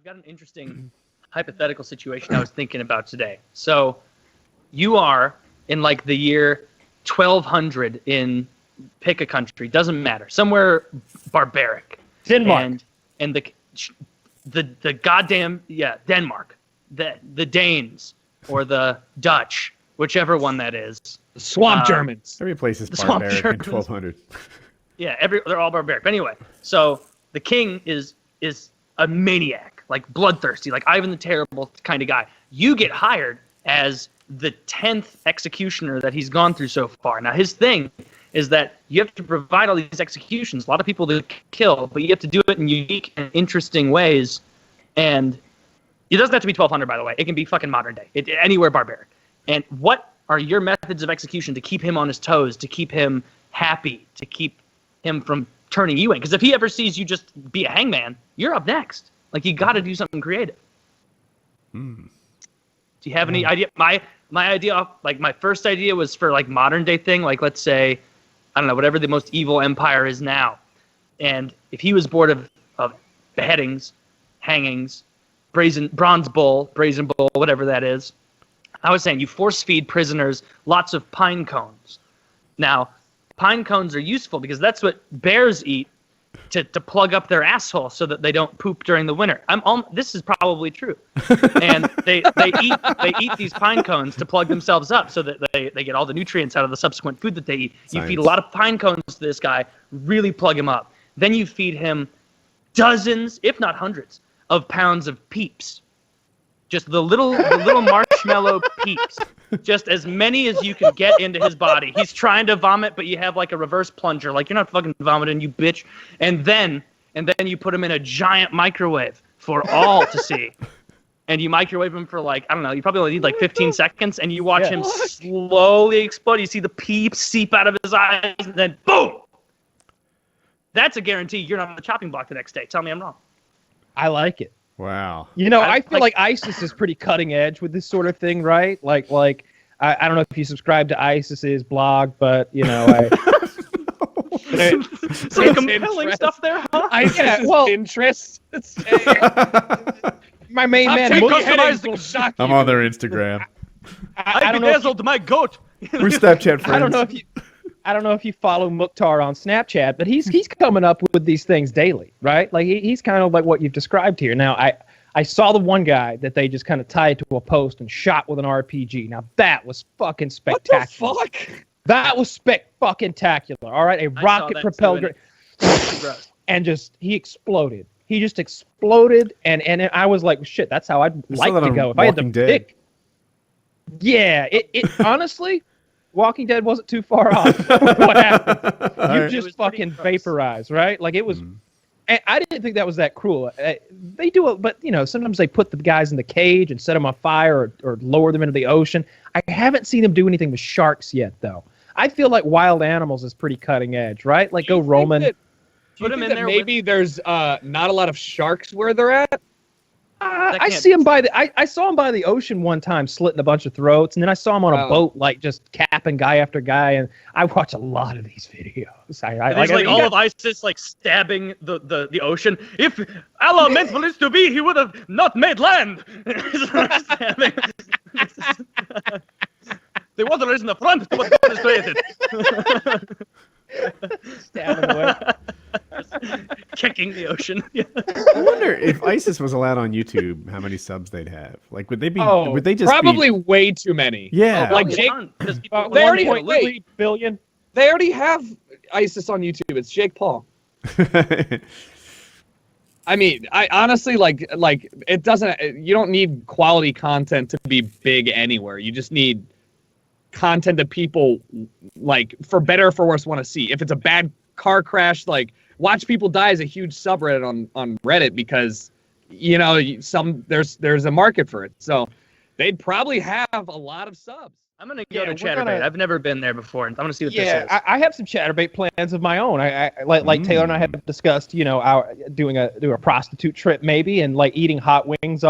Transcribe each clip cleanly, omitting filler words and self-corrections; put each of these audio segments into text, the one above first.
got an interesting hypothetical situation I was thinking about today. So you are in like the year 1200 in pick a country, doesn't matter, somewhere barbaric. Denmark. And the goddamn Denmark, the Danes or the Dutch, whichever one that is. The swamp Germans. Every place is barbaric in 1200. Yeah, they're all barbaric. But anyway, so the king is a maniac, like bloodthirsty, like Ivan the Terrible kind of guy. You get hired as the 10th executioner that he's gone through so far. Now, his thing is that you have to provide all these executions, a lot of people to kill, but you have to do it in unique and interesting ways. And it doesn't have to be 1200, by the way. It can be fucking modern day, anywhere barbaric. And what are your methods of execution to keep him on his toes, to keep him happy, to keep him from turning you in? Because if he ever sees you just be a hangman, you're up next. Like, you got to do something creative. Do you have any idea? My idea, like my first idea was for like modern day thing. Like, let's say, I don't know, whatever the most evil empire is now. And if he was bored of beheadings, hangings, bronze bull, brazen bull, whatever that is, I was saying you force feed prisoners lots of pine cones. Now, pine cones are useful because that's what bears eat to plug up their asshole so that they don't poop during the winter. This is probably true. And they eat these pine cones to plug themselves up so that they get all the nutrients out of the subsequent food that they eat. You feed a lot of pine cones to this guy, really plug him up. Then you feed him dozens, if not hundreds, of pounds of peeps. Just the little marshmallow peeps. Just as many as you can get into his body. He's trying to vomit, but you have like a reverse plunger. Like, you're not fucking vomiting, you bitch. And then you put him in a giant microwave for all to see. And you microwave him for like, I don't know, you probably only need like 15 seconds. And you watch him slowly explode. You see the peeps seep out of his eyes. And then boom! That's a guarantee you're not on the chopping block the next day. Tell me I'm wrong. I like it. Wow. You know, I feel like ISIS is pretty cutting edge with this sort of thing, right? Like I don't know if you subscribe to ISIS's blog, but you know, some compelling stuff there, huh? Interest. My main man, I'm on their Instagram. I bedazzled my goat. We're Snapchat friends. I don't know if you follow Mukhtar on Snapchat, but he's coming up with these things daily, right? Like he's kind of like what you've described here. Now, I saw the one guy that they just kind of tied to a post and shot with an RPG. Now, that was fucking spectacular. What the fuck? That was spectacular. All right, a rocket-propelled... And he exploded. He just exploded, and I was like, shit, that's how I'd like to go. If I had to pick... Yeah, it honestly... Walking Dead wasn't too far off. What happened? You just fucking vaporize, right? Like it was. And I didn't think that was that cruel. They do it, but you know, sometimes they put the guys in the cage and set them on fire or lower them into the ocean. I haven't seen them do anything with sharks yet, though. I feel like Wild Animals is pretty cutting edge, right? Like go Roman. Put them in there. Maybe there's not a lot of sharks where they're at. I see him I saw him by the ocean one time, slitting a bunch of throats, and then I saw him on a boat, like just capping guy after guy. And I watch a lot of these videos. All of ISIS like stabbing the ocean. If Allah meant for it to be, He would have not made land. The water is in the front. What God has created. Stabbing away. Kicking the ocean. I wonder if ISIS was allowed on YouTube, how many subs they'd have. Like, would they be? Would they just probably way too many? Yeah, like Jake. They already have billion. They already have ISIS on YouTube. It's Jake Paul. I mean, I honestly like it doesn't. You don't need quality content to be big anywhere. You just need content that people like, for better or for worse, want to see. If it's a bad car crash, like watch people die is a huge subreddit on Reddit because you know there's a market for it. So they'd probably have a lot of subs. I'm gonna go to Chatterbait. I've never been there before. I'm gonna see what this is. I have some Chatterbait plans of my own. I like Taylor and I have discussed, you know, doing a prostitute trip maybe, and like eating hot wings.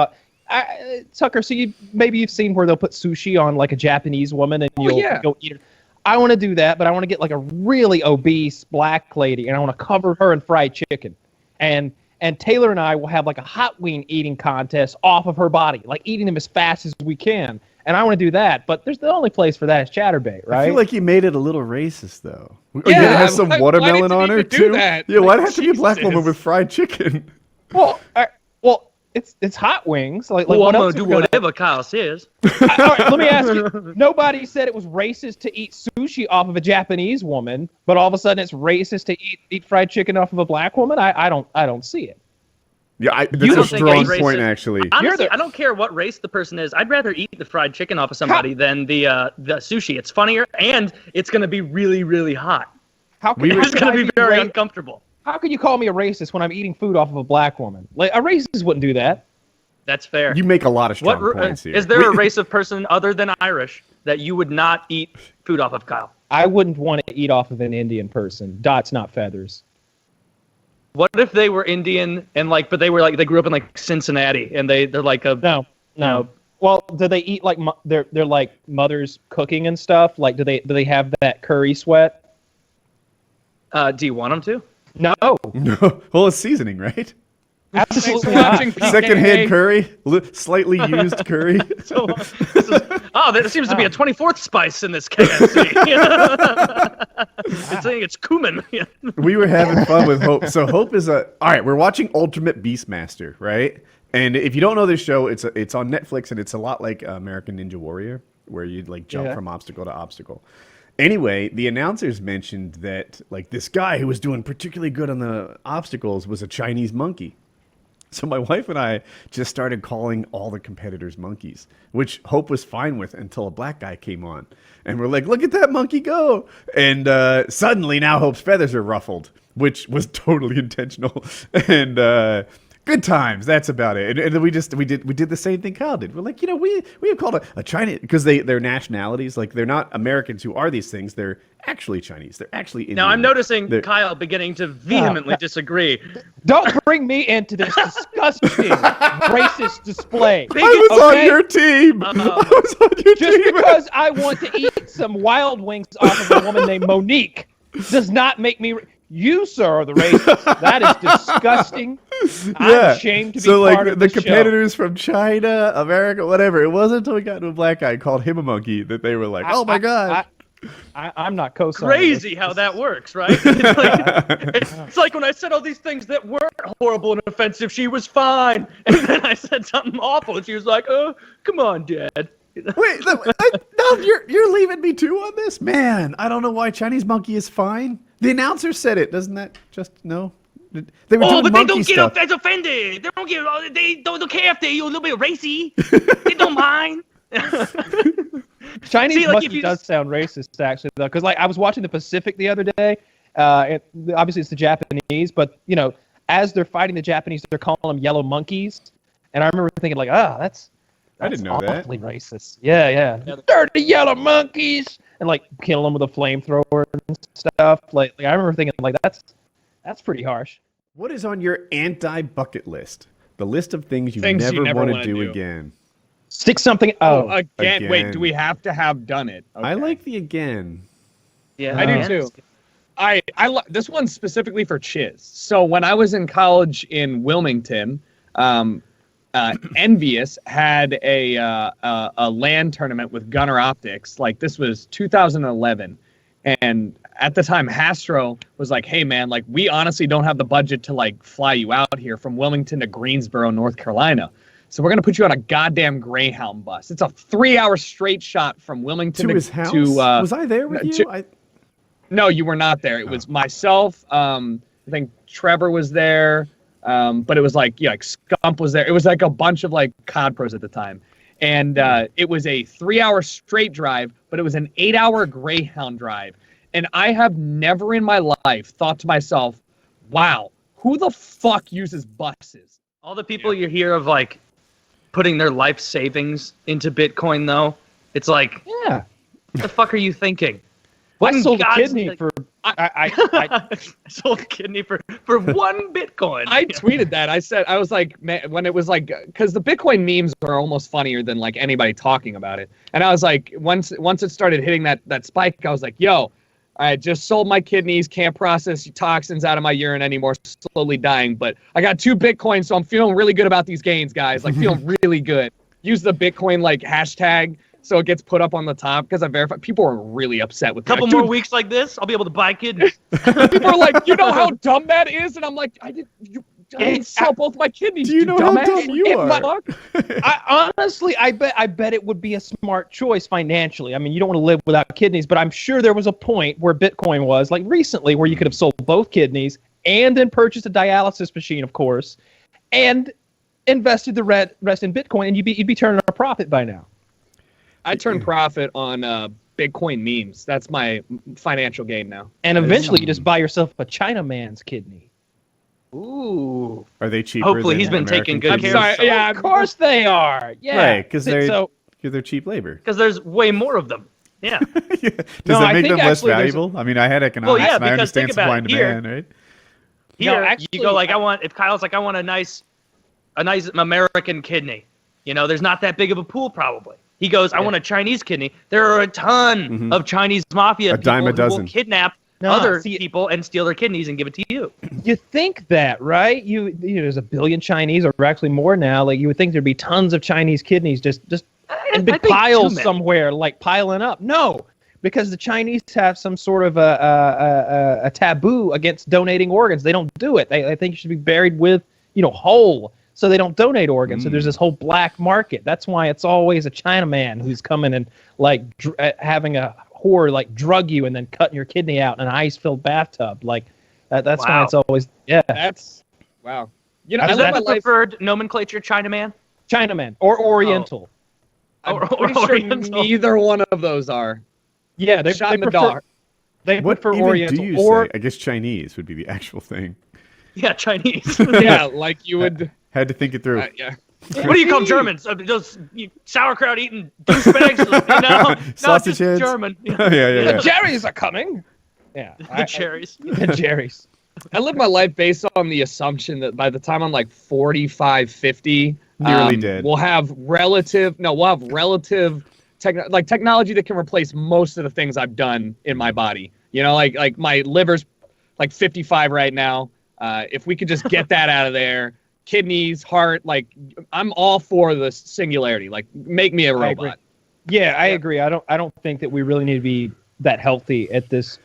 Tucker, so maybe you've seen where they'll put sushi on like a Japanese woman and you'll go eat it. I want to do that, but I want to get like a really obese black lady and I want to cover her in fried chicken. And and Taylor and I will have like a hot wing eating contest off of her body, like eating them as fast as we can. And I want to do that, but there's the only place for that is Chatterbait, right? I feel like you made it a little racist, though. Yeah, it has some watermelon on her too. Yeah, why'd it have to be a black woman with fried chicken? Well, it's hot wings. Like well, what I'm else gonna do whatever Kyle says. All right, let me ask you. Nobody said it was racist to eat sushi off of a Japanese woman, but all of a sudden it's racist to eat fried chicken off of a black woman. I don't see it. Yeah, that's a strong point, actually. Honestly, I don't care what race the person is. I'd rather eat the fried chicken off of somebody than the sushi. It's funnier, and it's going to be really, really hot. It's going to be very uncomfortable. How can you call me a racist when I'm eating food off of a black woman? Like a racist wouldn't do that. That's fair. You make a lot of strong points here. Is there a race of person other than Irish that you would not eat food off of, Kyle? I wouldn't want to eat off of an Indian person. Dots, not feathers. What if they were Indian and but they grew up in Cincinnati and they're like a no. Well, do they eat like they're like mothers cooking and stuff? Like do they have that curry sweat? Do you want them to? No. No. Well, it's seasoning, right? Absolutely watching not. Secondhand curry, slightly used curry. There seems to be a 24th spice in this KFC. It's saying it's cumin. We were having fun with Hope. So Hope is all right. We're watching Ultimate Beastmaster, right? And if you don't know this show, it's on Netflix, and it's a lot like American Ninja Warrior, where you jump from obstacle to obstacle. Anyway, the announcers mentioned that this guy who was doing particularly good on the obstacles was a Chinese monkey. So my wife and I just started calling all the competitors monkeys, which Hope was fine with until a black guy came on. And we're like, look at that monkey go. And suddenly now Hope's feathers are ruffled, which was totally intentional. And good times. That's about it. And then we did the same thing Kyle did. We're like, we have called a China, because they're nationalities. They're not Americans who are these things. They're actually Chinese. They're actually Indian. Now I'm noticing Kyle beginning to vehemently disagree. Don't bring me into this disgusting racist display. I was on your team. I was on your team. Just because I want to eat some wild wings off of a woman named Monique does not make me... You, sir, are the racist. That is disgusting. I'm ashamed to be part of the this competitors from China, America, whatever. It wasn't until we got to a black guy called him a monkey that they were like, oh my God. I'm not co-signing. Crazy how that works, right? It's like when I said all these things that weren't horrible and offensive, she was fine. And then I said something awful, and she was like, oh, come on, Dad. Wait, no, you're leaving me too on this? Man, I don't know why Chinese monkey is fine. The announcer said it. Doesn't that just no? They were doing but they don't stuff. get offended. They don't care if they're a little bit racy. They don't mind. Chinese monkey does sound racist, actually, though, because I was watching the Pacific the other day. Obviously, it's the Japanese, but as they're fighting the Japanese, they're calling them yellow monkeys, and I remember thinking that's I didn't know that. Awfully racist. Yeah. Dirty yellow monkeys, and kill them with a flamethrower and stuff. I remember thinking that's pretty harsh. What is on your anti-bucket list? The list of things you never want to do again. Stick something. Again. Wait, do we have to have done it? Okay. I like the again. Yeah, I do too. I this one's specifically for Chiz. So when I was in college in Wilmington, Envious had a LAN tournament with Gunner Optics. This was 2011, and at the time Hastro was like, "Hey man, we honestly don't have the budget to fly you out here from Wilmington to Greensboro, North Carolina. So we're gonna put you on a goddamn Greyhound bus. It's a 3-hour straight shot from Wilmington to his house. Was I there with you? No, you were not there. It was myself. I think Trevor was there. But it was Scump was there. It was a bunch of COD pros at the time. And it was a 3-hour straight drive, but it was an 8-hour Greyhound drive. And I have never in my life thought to myself, wow, who the fuck uses buses? All the people you hear of putting their life savings into Bitcoin, though, it's what the fuck are you thinking? I sold a kidney for... I sold a kidney for 1 Bitcoin. I tweeted that. I was like, man, when it was because the Bitcoin memes are almost funnier than anybody talking about it. And I was like, once it started hitting that spike, I was like, yo, I just sold my kidneys, can't process toxins out of my urine anymore, slowly dying. But I got 2 Bitcoins, so I'm feeling really good about these gains, guys. Like, feeling really good. Use the Bitcoin, like, hashtag so it gets put up on the top because I verified. People are really upset with me. Couple more weeks like this, I'll be able to buy kidneys. People are like, you know how dumb that is? And I'm like, I didn't sell both my kidneys. Do you know how dumbass? dumb you are? Honestly, I bet it would be a smart choice financially. I mean, you don't want to live without kidneys, but I'm sure there was a point where Bitcoin was, like recently, where you could have sold both kidneys and then purchased a dialysis machine, of course, and invested the rest in Bitcoin, and you'd be turning a profit by now. I turn profit on Bitcoin memes. That's my financial gain now. And eventually, you just buy yourself a Chinaman's kidney. Ooh. Are they cheaper? Hopefully than he's been American taking good kidneys? care. Yeah, of course they are. Yeah, Right, because they're cheap labor. Because there's way more of them. Yeah. Yeah. Does No, that I make think them less actually there's valuable? I mean, I had economics, yeah, and I because understand think about supply and it. Here- demand, right? Here, No, actually, you go like, if Kyle's like, I want a nice American kidney. You know, there's not that big of a pool probably. He goes, I want a Chinese kidney. There are a ton of Chinese mafia people dime a who dozen. will kidnap No, other see- people and steal their kidneys and give it to you. You think that, right? You know, there's a billion Chinese, or actually more now. Like, you would think there'd be tons of Chinese kidneys just in big I think too piles many. somewhere, like piling up. No, because the Chinese have some sort of a taboo against donating organs. They don't do it. They think you should be buried with, whole. So they don't donate organs. So there's this whole black market. That's why it's always a Chinaman who's coming and like having a whore like drug you and then cutting your kidney out in an ice-filled bathtub. Like that's why it's always That's wow. You know, Is I that live my the life. preferred nomenclature, Chinaman? Chinaman or Oriental. I'm Or pretty sure Oriental. neither one of those are. Yeah, they Shot in the prefer, dark. They What prefer even Oriental do you or say? I guess Chinese would be the actual thing. Yeah, Chinese. Yeah, like you would. Had to think it through. Yeah. What do you call Germans? Those sauerkraut eating douchebags? Sausage no, heads? just German. Yeah. the Jerry's are coming. Yeah, The cherries. the Jerry's. I live my life based on the assumption that by the time I'm like 45, 50, Nearly dead. we'll have relative technology that can replace most of the things I've done in my body. You know, like my liver's like 55 right now. If we could just get that out of there, kidneys, heart, like I'm all for the singularity. Like make me a I agree. robot. Yeah, I agree. I don't think that we really need to be that healthy at this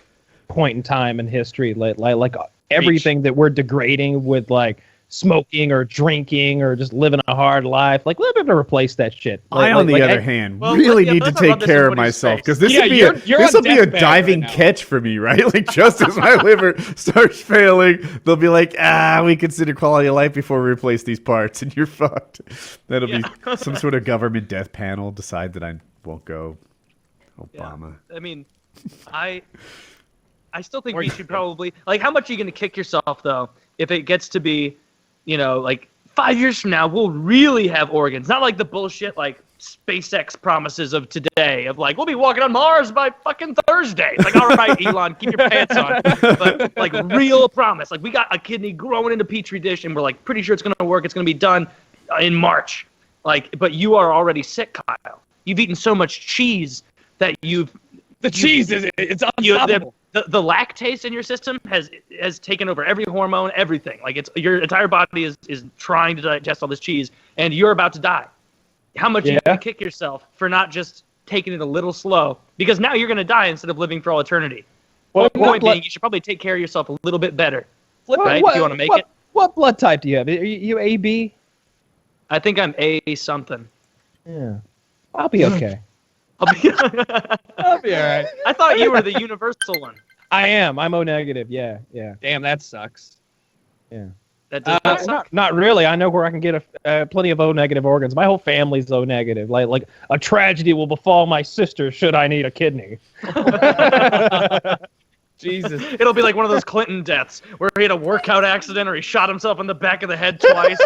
point in time in history. Like everything that we're degrading with like smoking or drinking or just living a hard life. Like, we're going to replace that shit. On the other hand, well, really yeah, need to let's take rub this care in of Woody's myself face. because this Yeah, will be you're this will on be a deathbed diving right now. catch for me, right? Like just as my liver starts failing, they'll be like, we consider quality of life before we replace these parts, and you're fucked. That'll be some sort of government death panel decide that I won't go. Obama. Yeah. I mean, I still think we should probably like. How much are you going to kick yourself though if it gets to be, like 5 years from now we'll really have organs? Not like the bullshit like SpaceX promises of today of like we'll be walking on Mars by fucking Thursday. It's like, all right, Elon, keep your pants on. But like real promise, like we got a kidney growing in a petri dish and we're like pretty sure it's going to work. It's going to be done in March. Like, but you are already sick, Kyle. You've eaten so much cheese that Cheese is it's unstoppable. The lactase in your system has taken over every hormone, everything. Like it's your entire body is trying to digest all this cheese, and you're about to die. How much you can kick yourself for not just taking it a little slow? Because now you're going to die instead of living for all eternity. Well, point being, you should probably take care of yourself a little bit better, right? If you want to make it. What blood type do you have? Are you AB? I think I'm A something. Yeah, I'll be okay. I'll be I'll be all right. I thought you were the universal one. I am. I'm O negative. Yeah. Damn, that sucks. Yeah. That does not suck. Not really. I know where I can get plenty of O negative organs. My whole family's O negative. Like a tragedy will befall my sister should I need a kidney. Jesus. It'll be like one of those Clinton deaths where he had a workout accident or he shot himself in the back of the head twice.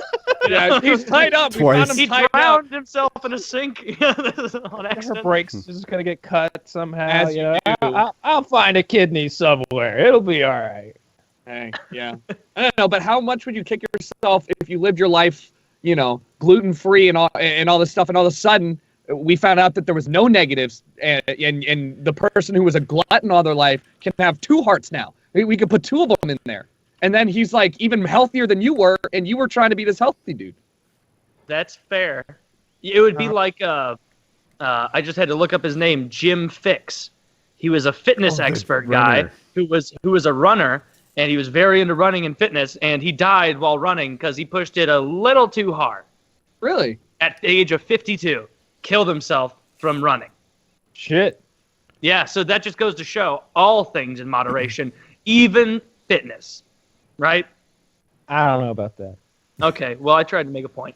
Yeah, he's tied up. We Twice. found him He tied up. drowned himself in a sink on Her accident. brakes is just gonna get cut somehow. As you do. I'll find a kidney somewhere. It'll be all right. Hey, yeah. I don't know, but how much would you kick yourself if you lived your life, gluten free and all this stuff, and all of a sudden we found out that there was no negatives, and the person who was a glutton all their life can have 2 hearts now. We could put 2 of them in there. And then he's like even healthier than you were, and you were trying to be this healthy dude. That's fair. It would be like I just had to look up his name, Jim Fix. He was a fitness expert guy who was a runner, and he was very into running and fitness, and he died while running because he pushed it a little too hard. Really? At the age of 52, killed himself from running. Shit. Yeah, so that just goes to show all things in moderation, even fitness, right? I don't know about that. Okay, well, I tried to make a point.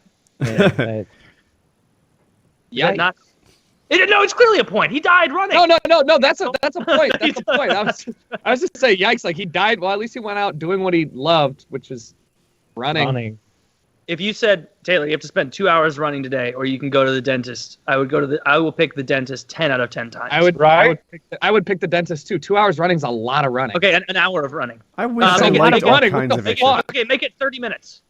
Yeah, no, it's clearly a point. He died running. No. That's a point. That's a point. I was just saying, yikes! Like he died. Well, at least he went out doing what he loved, which is running. If you said, Taylor, you have to spend 2 hours running today, or you can go to the dentist, I will pick the dentist 10 out of 10 times. I would pick the dentist too. 2 hours running is a lot of running. Okay, an hour of running. I wish I liked all kinds of exercise. Okay, make it 30 minutes.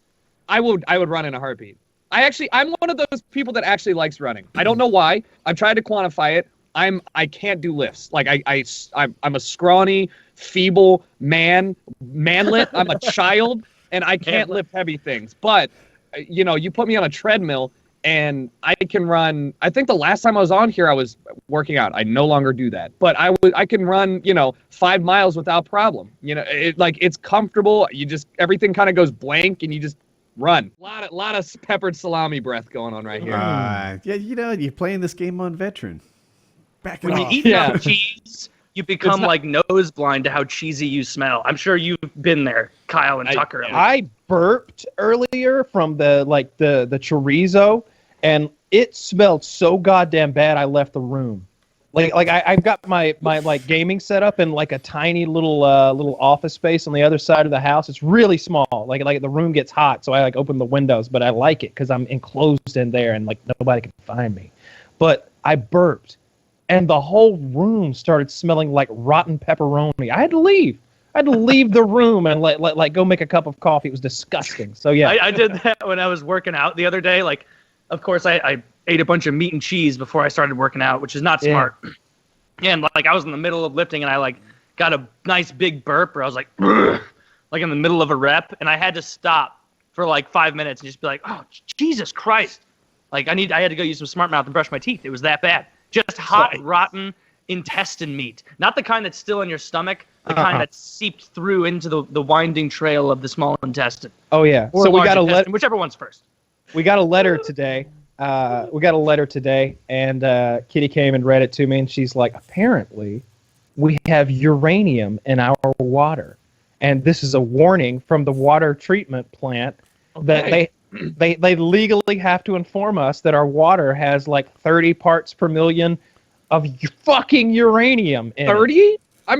I would run in a heartbeat. I'm one of those people that actually likes running. I don't know why. I've tried to quantify it. I can't do lifts. Like I'm a scrawny, feeble manlet. I'm a child, and I can't lift heavy things. But you put me on a treadmill, and I can run. I think the last time I was on here, I was working out. I no longer do that, but I can run 5 miles without problem. It's comfortable. Everything kind of goes blank, and you just run. A lot of peppered salami breath going on right here. Yeah, you're playing this game on veteran. When you eat enough cheese, you become like nose blind to how cheesy you smell. I'm sure you've been there, Kyle and Tucker. I burped earlier from the chorizo, and it smelled so goddamn bad I left the room. I've got my gaming setup in like a tiny little office space on the other side of the house. It's really small. Like the room gets hot, so I open the windows, but I like it because I'm enclosed in there and nobody can find me. But I burped, and the whole room started smelling like rotten pepperoni. I had to leave. the room and go make a cup of coffee. It was disgusting. So yeah, I did that when I was working out the other day. Of course, I ate a bunch of meat and cheese before I started working out, which is not smart. Yeah, and I was in the middle of lifting, and I got a nice big burp where I was like in the middle of a rep, and I had to stop for 5 minutes and just be like, oh, Jesus Christ. I had to go use some Smart Mouth and brush my teeth. It was that bad. Just hot, rotten intestine meat. Not the kind that's still in your stomach, the kind that seeped through into the winding trail of the small intestine. Oh, yeah. Or so we got whichever one's first. We got a letter today. And Kitty came and read it to me, and she's like, apparently we have uranium in our water. And this is a warning from the water treatment plant that they legally have to inform us that our water has 30 parts per million of fucking uranium in 30? it. I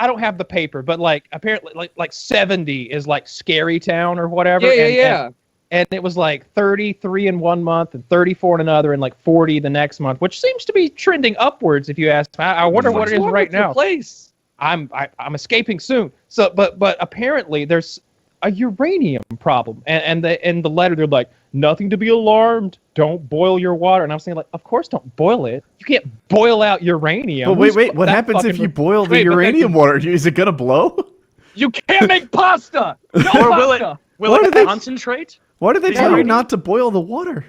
don't have the paper, but apparently 70 is Scary Town or whatever. Yeah. And it was 33 in 1 month and 34 in another and 40 the next month, which seems to be trending upwards. If you ask, I wonder what it is right now. Place? I'm escaping soon. So, but apparently there's a uranium problem, and in the letter they're like, nothing to be alarmed. Don't boil your water. And I'm saying of course don't boil it. You can't boil out uranium. But wait. What happens if you boil the uranium water? Is it gonna blow? You can't make pasta. No Or pasta. will it concentrate? Why do they tell you not to boil the water?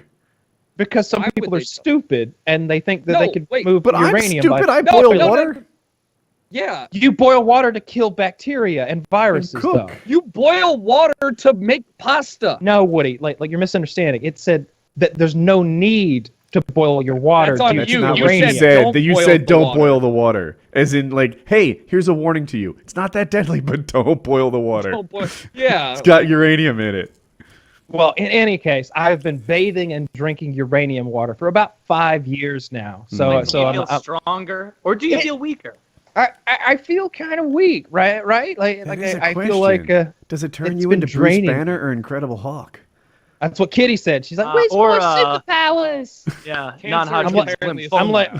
Because some people are stupid and they think that they can move but uranium. I'm stupid. I boil water. Yeah. You boil water to kill bacteria and viruses, though. You boil water to make pasta. No, Woody. You're misunderstanding. It said that there's no need to boil your water. That's on due to you. Not uranium. you said don't boil the water. As in, hey, here's a warning to you. It's not that deadly, but don't boil the water. Don't boil. Yeah. It's got uranium in it. Well, in any case, I've been bathing and drinking uranium water for about 5 years now. So, do you feel stronger, or do you feel weaker? I feel kind of weak, right? I feel like does it turn you into Bruce Banner or Incredible Hulk? That's what Kitty said. She's like, "Where's more superpowers?" Yeah, non-Hodgkin's. I'm like,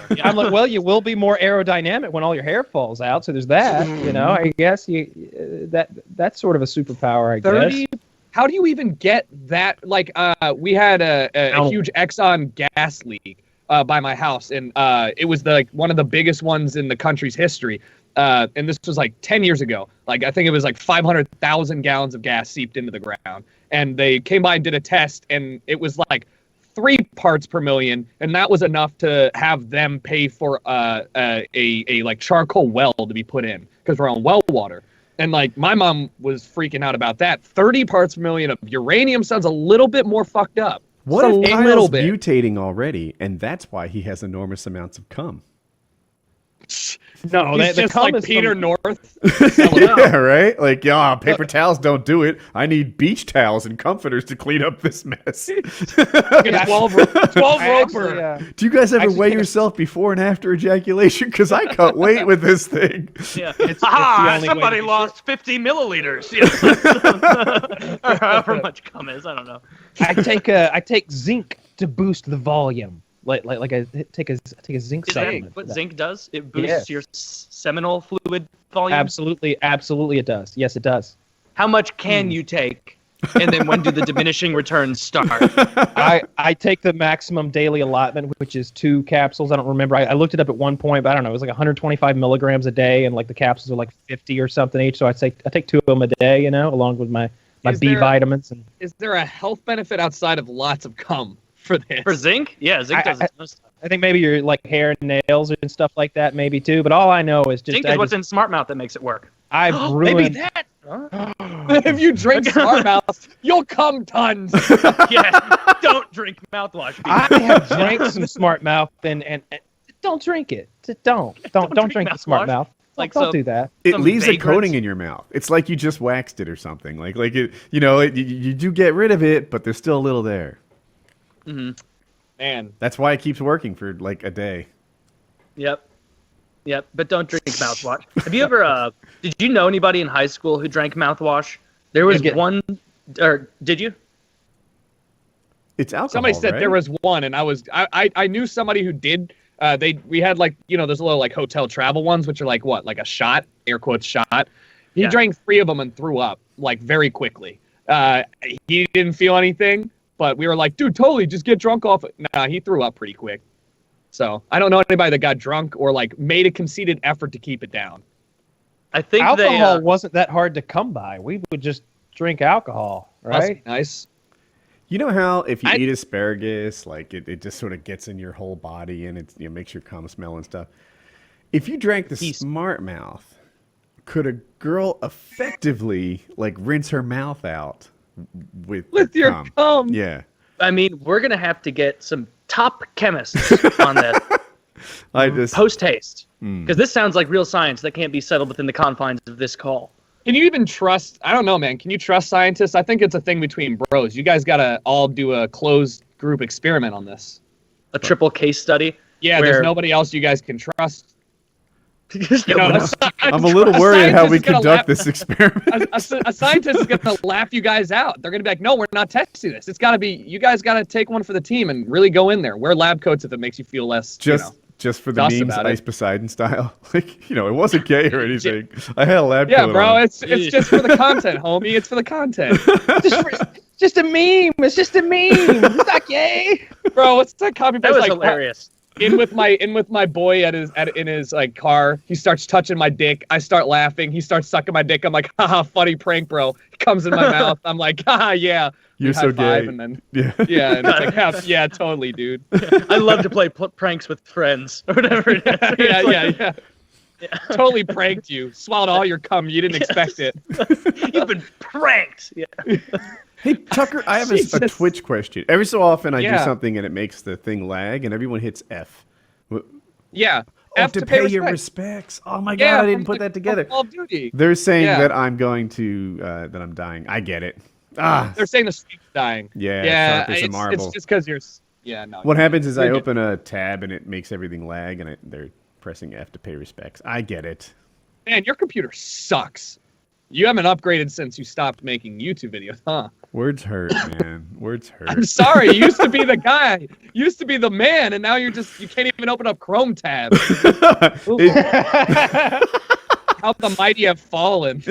well, you will be more aerodynamic when all your hair falls out. So there's that. I guess that's sort of a superpower. I guess. 30 how do you even get that? Like, we had a huge Exxon gas leak by my house, and it was one of the biggest ones in the country's history. And this was like 10 years ago. Like, I think it was like 500,000 gallons of gas seeped into the ground. And they came by and did a test, and it was like 3 parts per million, and that was enough to have them pay for a like charcoal well to be put in because we're on well water. And like my mom was freaking out about that. 30 parts per million of uranium sounds a little bit more fucked up. What if Kyle's mutating already, and that's why he has enormous amounts of cum? No, that's just like Peter North. Yeah, right? Like, paper towels don't do it. I need beach towels and comforters to clean up this mess. 12 roper. Do you guys ever weigh yourself before and after ejaculation? Because I cut weight with this thing. Yeah. Somebody lost 50 milliliters. Or however much cum is. I don't know. I take zinc to boost the volume. Like I take a zinc supplement. Is that what zinc does? It boosts your seminal fluid volume? Absolutely it does. Yes, it does. How much can you take? And then when do the diminishing returns start? I take the maximum daily allotment, which is 2 capsules. I don't remember. I looked it up at one point, but I don't know. It was like 125 milligrams a day, and like the capsules are like 50 or something each. So I take 2 of them a day, along with my B vitamins. And is there a health benefit outside of lots of cum for this? For zinc? Yeah, zinc does it. I think maybe your like hair and nails and stuff like that, maybe too. But all I know is just zinc is what's in Smart Mouth that makes it work. I've ruined. Maybe that. If you drink Smart Mouth, you'll cum tons. Yeah, don't drink mouthwash. I have drank some Smart Mouth and don't drink it. Don't drink the Smart Mouth. Like, don't do that. It leaves a coating in your mouth. It's like you just waxed it or something. Like it, you do get rid of it, but there's still a little there. Mm-hmm. Man, that's why it keeps working for like a day. Yep, but don't drink mouthwash. Have you ever? Did you know anybody in high school who drank mouthwash? There was one, or did you? It's alcohol. Somebody said right? there was one, and I knew somebody who did. We had like those little like hotel travel ones, which are like what, like a shot, air quotes shot. He drank 3 of them and threw up like very quickly. He didn't feel anything. But we were like, dude, totally, just get drunk off it. Nah, he threw up pretty quick. So I don't know anybody that got drunk or like made a conceited effort to keep it down. I think alcohol wasn't that hard to come by. We would just drink alcohol, right? That's nice. You know how if you eat asparagus, like it just sort of gets in your whole body and it makes your cum smell and stuff. If you drank the Smart Mouth, could a girl effectively like rinse her mouth out? With your cum. Yeah. I mean, we're going to have to get some top chemists on that post-haste. Because this sounds like real science that can't be settled within the confines of this call. Can you even trust, I don't know, man. Can you trust scientists? I think it's a thing between bros. You guys got to all do a closed group experiment on this. A triple case study? Yeah, there's nobody else you guys can trust. I'm a little worried how we conduct this experiment. A scientist is going to laugh you guys out. They're going to be like, no, we're not testing this. It's got to be, you guys got to take one for the team and really go in there. Wear lab coats if it makes you feel less, just for the memes, Ice Poseidon style. Like, it wasn't gay or anything. I had a lab coat bro, on. it's just for the content, homie. It's for the content. Just a meme. It's just a meme. It's not gay. Bro, what's that copy? That was hilarious. In with my boy in his like car. He starts touching my dick. I start laughing. He starts sucking my dick. I'm like, haha, funny prank, bro. He comes in my mouth. I'm like, haha, yeah. You're so gay. And then and it's like, yeah, totally, dude. I love to play pranks with friends or whatever it is. Yeah. Totally pranked you. Swallowed all your cum. You didn't expect it. You've been pranked. Yeah. Hey, Tucker, I have a Twitch question. Every so often I do something and it makes the thing lag and everyone hits F. Yeah. F to pay your respects. Oh my God, I didn't put that together. Call of Duty. They're saying that I'm going to, that I'm dying. I get it. They're saying the streak's dying. Yeah. It's just because you're, no. What happens is I open a tab and it makes everything lag and they're pressing F to pay respects. I get it. Man, your computer sucks. You haven't upgraded since you stopped making YouTube videos, huh? Words hurt, man. Words hurt. I'm sorry. You used to be the guy. You used to be the man, and now you can't even open up Chrome tabs. How How the mighty have fallen.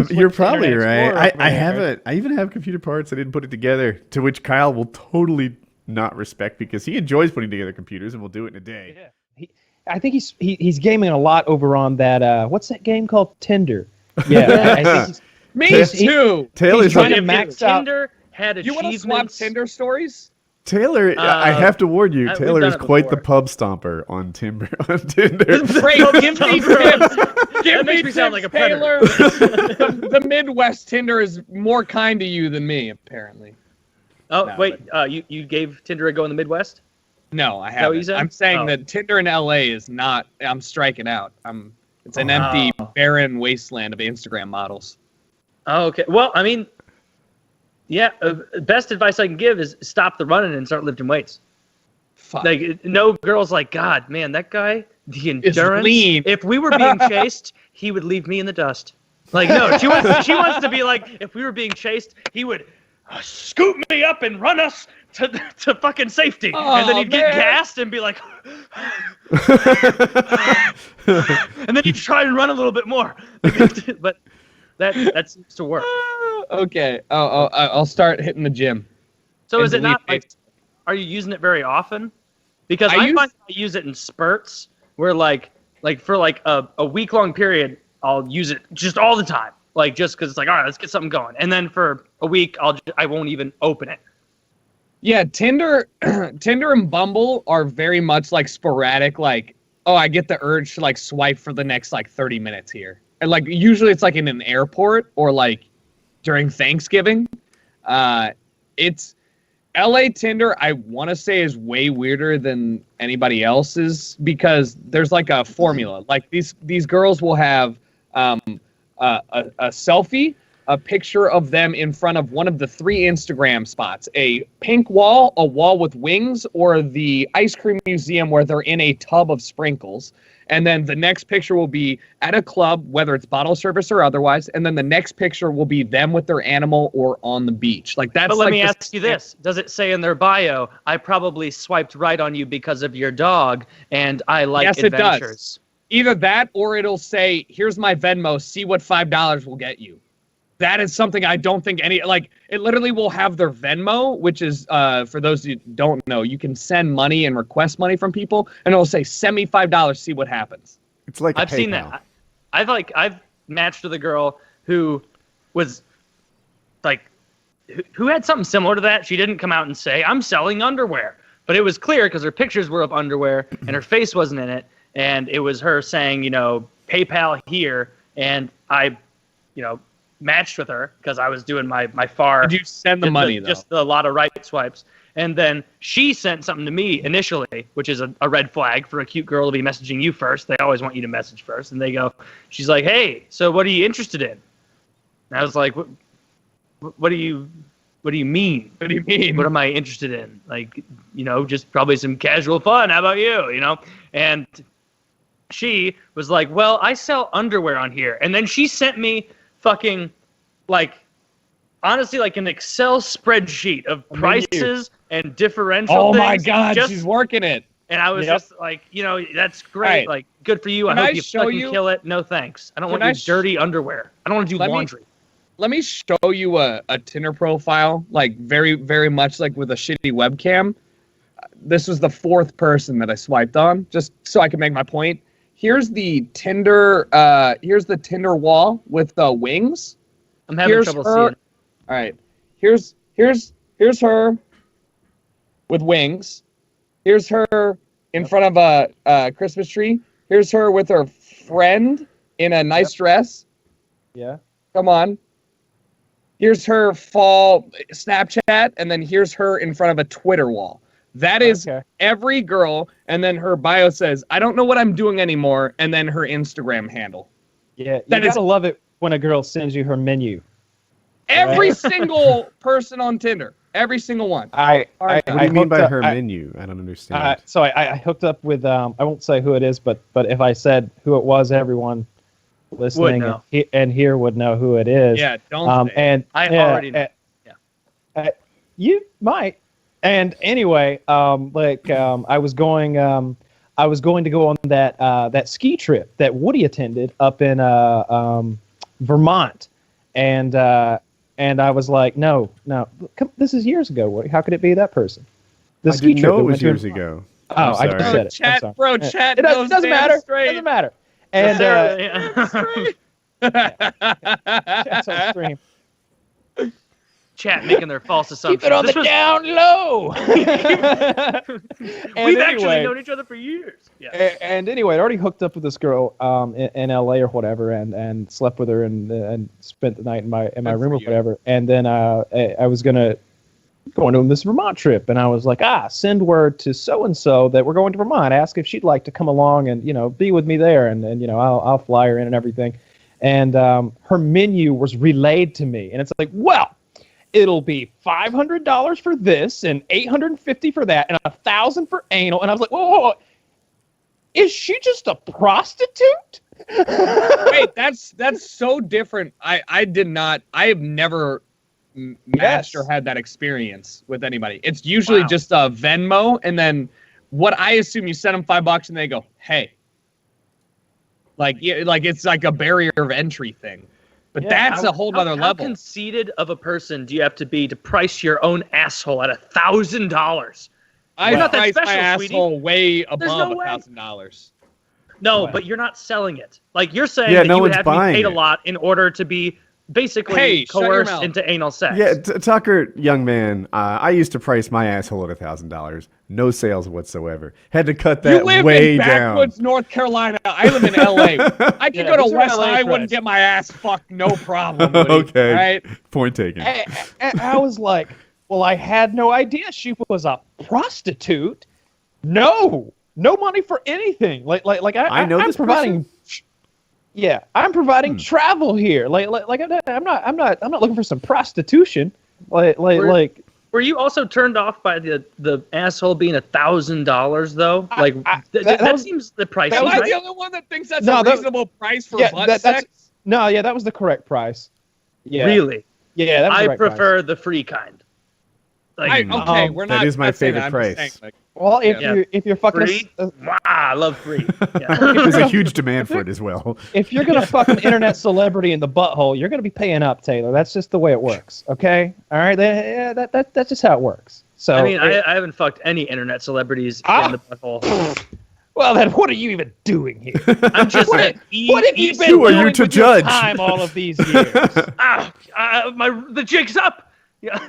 You're probably right. I I even have computer parts. I didn't put it together. To which Kyle will totally not respect because he enjoys putting together computers and will do it in a day. Yeah. I think he's gaming a lot over on that. What's that game called? Tinder. Yeah, I think he's, Me too. Taylor's trying to max out. Tinder had You want to swap achievements. Tinder stories? Taylor, I have to warn you, we've Taylor done is it quite the before. pub stomper on Tinder. Great, Give me tips. Give me makes me sound like a Taylor. predator. the Midwest Tinder is more kind to you than me, apparently. Oh, No, wait. You gave Tinder a go in the Midwest? No, I that what you haven't. said? I'm saying Oh. that Tinder in LA is not. I'm striking out. It's an empty, barren wasteland of Instagram models. Oh, okay. Well, I mean, yeah. Best advice I can give is stop the running and start lifting weights. Fuck. Like, no girls like, God, man, that guy, the Is endurance. lean. If we were being chased, he would leave me in the dust. Like, no, she wants to be like, if we were being chased, he would scoop me up and run us to fucking safety. And then he'd get gassed and be like, and then he'd try and run a little bit more. But that seems to work. Okay. I'll start hitting the gym. So is And it not delete like, are you using it very often? Because I find I use it in spurts where like for like a week-long period, I'll use it just all the time. Like just because it's like, all right, let's get something going. And then for a week, I won't even open it. Yeah, Tinder and Bumble are very much like sporadic, like, oh, I get the urge to like swipe for the next like 30 minutes here. And like usually it's like in an airport or like during Thanksgiving. It's LA Tinder, I want to say, is way weirder than anybody else's because there's like a formula. Like these girls will have a selfie, a picture of them in front of one of the 3 Instagram spots, a pink wall, a wall with wings, or the ice cream museum where they're in a tub of sprinkles. And then the next picture will be at a club, whether it's bottle service or otherwise. And then the next picture will be them with their animal or on the beach. Like that's. But let me ask you this: does it say in their bio, "I probably swiped right on you because of your dog, and I like Yes, adventures"? it does. Either that, or it'll say, "Here's my Venmo. See what $5 will get you." That is something I don't think it literally will have their Venmo, which is, for those who don't know, you can send money and request money from people, and it'll say, send me $5, see what happens. It's like I've seen that. I've matched with a girl who was like, who had something similar to that. She didn't come out and say, I'm selling underwear. But it was clear because her pictures were of underwear and her face wasn't in it. And it was her saying, PayPal here. And I, matched with her because I was doing my far. Did you send the money, though? Just a lot of right swipes. And then she sent something to me initially, which is a red flag for a cute girl to be messaging you first. They always want you to message first. And she's like, hey, so what are you interested in? And I was like, what do you mean? What do you mean? What am I interested in? Like, just probably some casual fun. How about you? And she was like, well, I sell underwear on here. And then she sent me fucking, honestly, like an Excel spreadsheet of prices and differential Oh things. my God, she's working it. And I was just like, that's great. Right. Like, good for you. I hope you fucking kill it. No thanks. I don't want your dirty underwear. I don't want to do laundry. Let me show you a Tinder profile, like very, very much like with a shitty webcam. This was the 4th person that I swiped on, just so I can make my point. Here's the Tinder. Here's the Tinder wall with the wings. I'm having trouble seeing. All right. Here's her with wings. Here's her in front of a Christmas tree. Here's her with her friend in a nice dress. Yeah. Come on. Here's her fall Snapchat, and then here's her in front of a Twitter wall. That is every girl, and then her bio says, I don't know what I'm doing anymore, and then her Instagram handle. Yeah, you gotta love it when a girl sends you her menu. Every single person on Tinder. Every single one. What do you mean by her menu? I don't understand. So I hooked up with, I won't say who it is, but if I said who it was, everyone listening and here would know who it is. Yeah, don't say. And I already know. You might. And anyway, I was going, I was going to go on that ski trip that Woody attended up in Vermont, and I was like, no, this is years ago, Woody. How could it be that person? I didn't know it was years ago. Oh, I just said it. Chat, bro, chat. It doesn't matter. Straight. Doesn't matter. And Chat's on stream. Chat making their false assumptions. Keep it on the down low. We've actually known each other for years. Yeah. And anyway, I already hooked up with this girl in LA or whatever, and slept with her and spent the night in my room or whatever. And then I was gonna go on this Vermont trip, and I was like, send word to so and so that we're going to Vermont. Ask if she'd like to come along and be with me there, and I'll fly her in and everything. And her menu was relayed to me, and it's like, well, it'll be $500 for this and $850 for that and $1,000 for anal. And I was like, whoa. Is she just a prostitute? Wait, that's so different. I have never matched or had that experience with anybody. It's usually just a Venmo, and then what I assume you send them $5 and they go, hey. Like it's like a barrier of entry thing. But that's a whole other level. How conceited of a person do you have to be to price your own asshole at $1,000? I price my asshole way above $1,000. No, but you're not selling it. Like you're saying that you would have to be paid a lot in order to be basically coerced into anal sex. Yeah, Tucker, young man, I used to price my asshole at $1,000. No sales whatsoever. Had to cut that way down. You live in backwoods, North Carolina. I live in L.A. I could go to West Hollywood and get my ass fucked, no problem. Okay, right? Point taken. And I was like, well, I had no idea she was a prostitute. No money for anything. I'm this providing. Person? Yeah, I'm providing travel here. I'm not looking for some prostitution. Were you also turned off by the asshole being $1,000 though? That seems the price. Am I the only one that thinks that's a reasonable price for butt sex? That was the correct price. Yeah. Really? Yeah, that was the right prefer price. the free kind. We're not. That is my favorite price. Well, if you're fucking free, I love free. Yeah. There's a huge demand for it as well. If you're gonna fuck an internet celebrity in the butthole, you're gonna be paying up, Taylor. That's just the way it works. Okay, all right. That's just how it works. So I mean, I haven't fucked any internet celebrities in the butthole. Well, then what are you even doing here? I'm just what have you been Who are doing you to with judge? Your time all of these years. The jig's up. Yeah.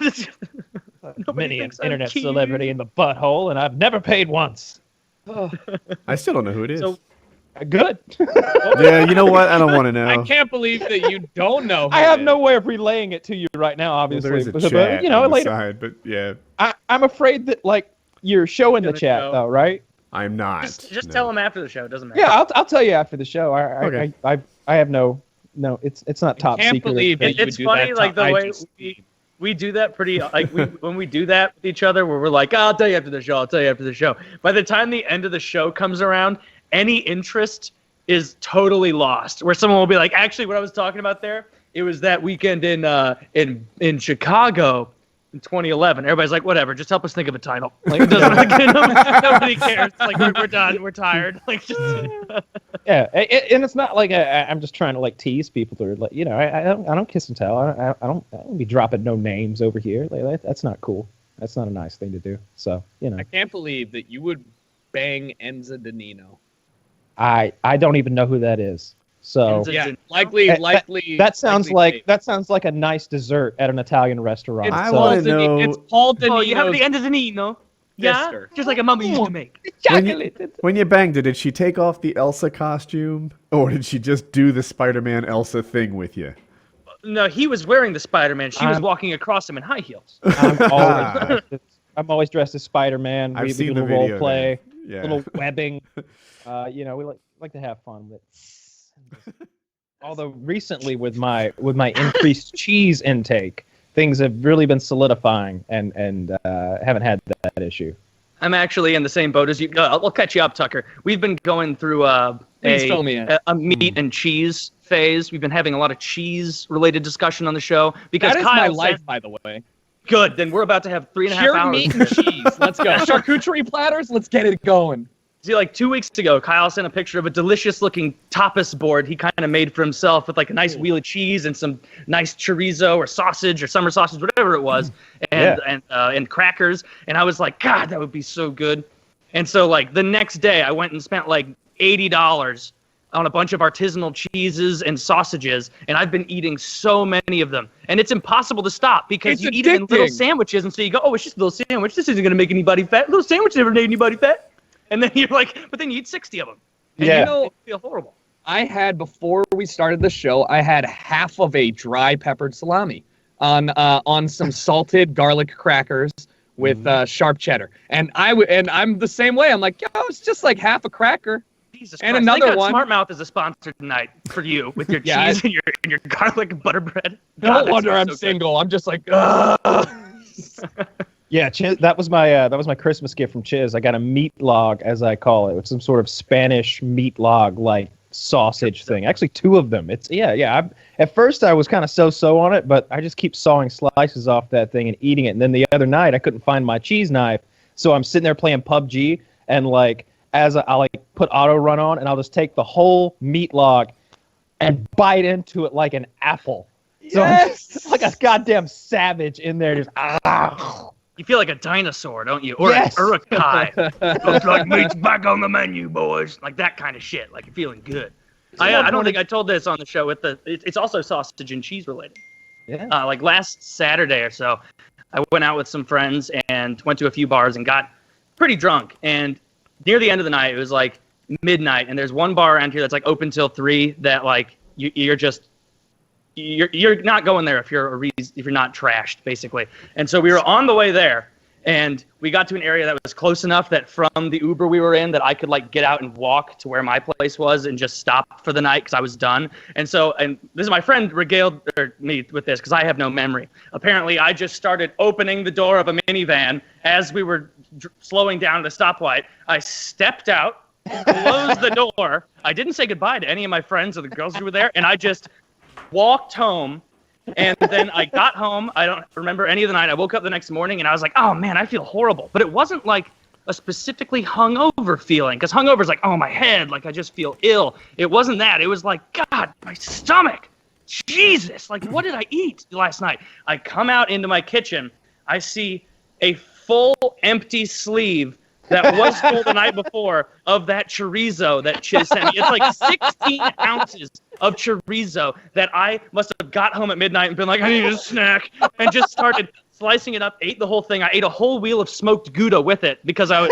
Many an internet celebrity in the butthole, and I've never paid once. I still don't know who it is. So, good. Yeah, you know what? I don't want to know. I can't believe that you don't know. I have no way of relaying it to you right now, obviously. Well, there is a chat on the side, but yeah. I'm afraid that you're showing the chat though, right? I'm not. Just tell them after the show. It doesn't matter. Yeah, I'll tell you after the show. Okay. I have no. It's not top secret. I can't believe that it's funny, like the way we do that pretty when we do that with each other, where we're like, I'll tell you after the show. I'll tell you after the show. By the time the end of the show comes around, any interest is totally lost. Where someone will be like, actually, what I was talking about there, it was that weekend in Chicago in 2011. Everybody's like, whatever, just help us think of a title. Like it doesn't. Nobody cares. Like we're done. We're tired. Like just. Yeah, and it's not like I'm just trying to tease people or I don't kiss and tell. I don't be dropping no names over here. That's not cool. That's not a nice thing to do. So I can't believe that you would bang Enza Danino. I don't even know who that is. So yeah, likely. That sounds like a nice dessert at an Italian restaurant. I want to know. It's Paul Danino's. Oh, you have the Enza Danino. Yeah, just like a mummy used to make. When you banged her, did she take off the Elsa costume, or did she just do the Spider-Man Elsa thing with you? No, he was wearing the Spider-Man. She was walking across him in high heels. I'm always dressed as Spider-Man. I've seen do a the little video. Role play, Yeah. little webbing. We like to have fun with it. Although recently, with my increased cheese intake, things have really been solidifying, and haven't had that issue. I'm actually in the same boat as you. I'll catch you up, Tucker. We've been going through a meat and cheese phase. We've been having a lot of cheese-related discussion on the show because that is Kyle my life, by the way. Good. Then we're about to have 3.5 hours. Meat and cheese. Let's go. Charcuterie platters. Let's get it going. See, like 2 weeks ago, Kyle sent a picture of a delicious-looking tapas board he kind of made for himself with like a nice wheel of cheese and some nice chorizo or sausage or summer sausage, whatever it was, and crackers. And I was like, God, that would be so good. And so like the next day, I went and spent like $80 on a bunch of artisanal cheeses and sausages, and I've been eating so many of them. And it's impossible to stop because you eat it in little sandwiches, and so you go, oh, it's just a little sandwich. This isn't going to make anybody fat. Little sandwich never made anybody fat. And then you're like, but then you eat 60 of them. And you feel horrible. I had, before we started the show, I had half of a dry peppered salami on some salted garlic crackers with sharp cheddar. And I'm the same way. I'm like, yo, it's just like half a cracker. Jesus and Christ. Another Thank God one. Smart Mouth is a sponsor tonight for you with your cheese and your garlic butter bread. No wonder I'm single. I'm just like, Yeah, Chiz, that was my Christmas gift from Chiz. I got a meat log, as I call it. It's some sort of Spanish meat log like sausage thing. Actually, 2 of them. It's at first I was kind of so on it, but I just keep sawing slices off that thing and eating it. And then the other night I couldn't find my cheese knife, so I'm sitting there playing PUBG, and like as I like put auto run on, and I'll just take the whole meat log and bite into it like an apple. So I'm just like a goddamn savage in there, just You feel like a dinosaur, don't you? Or an urukai. Looks like meat's back on the menu, boys. Like that kind of shit. Like you're feeling good. I don't think I told this on the show. It's also sausage and cheese related. Yeah. Like last Saturday or so, I went out with some friends and went to a few bars and got pretty drunk. And near the end of the night, it was like midnight, and there's one bar around here that's like open till 3 that like you're not going there if you're not trashed, basically. And so we were on the way there, and we got to an area that was close enough that from the Uber we were in that I could like get out and walk to where my place was and just stop for the night because I was done. And this is my friend regaled me with this because I have no memory. Apparently, I just started opening the door of a minivan as we were slowing down at a stoplight. I stepped out, closed the door. I didn't say goodbye to any of my friends or the girls who were there, and I just walked home. And then I got home. I don't remember any of the night. I woke up the next morning and I was like, oh man, I feel horrible. But it wasn't like a specifically hungover feeling, because hungover is like, oh, my head, like I just feel ill. It wasn't that. It was like, God, my stomach, Jesus, like what did I eat last night? I come out into my kitchen. I see a full empty sleeve that was full the night before of that chorizo that Chiz sent me. It's like 16 ounces of chorizo that I must have got home at midnight and been like, I need a snack, and just started slicing it up, ate the whole thing. I ate a whole wheel of smoked Gouda with it because I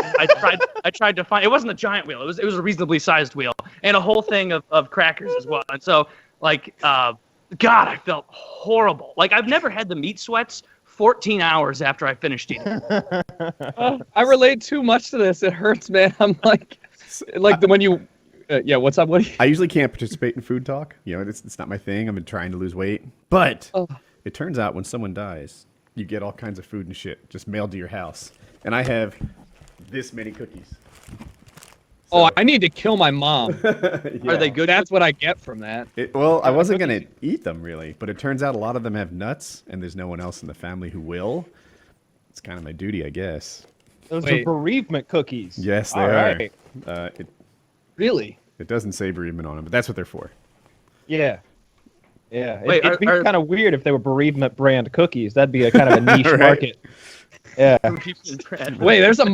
tried to find, it wasn't a giant wheel. It was a reasonably sized wheel, and a whole thing of crackers as well. And so like, God, I felt horrible. Like I've never had the meat sweats 14 hours after I finished eating. I relate too much to this. It hurts, man. I'm like when you, what's up, Woody? I usually can't participate in food talk. You know, it's not my thing. I've been trying to lose weight. But it turns out when someone dies, you get all kinds of food and shit just mailed to your house. And I have this many cookies. So, I need to kill my mom. Yeah. Are they good? That's what I get from that. I wasn't going to eat them, really. But it turns out a lot of them have nuts, and there's no one else in the family who will. It's kind of my duty, I guess. Those are bereavement cookies. Yes, they are. Right. Really? It doesn't say bereavement on them, but that's what they're for. Yeah. Yeah. Wait, it'd be kind of weird if they were bereavement brand cookies. That'd be a kind of a niche market. Yeah. Wait, there's a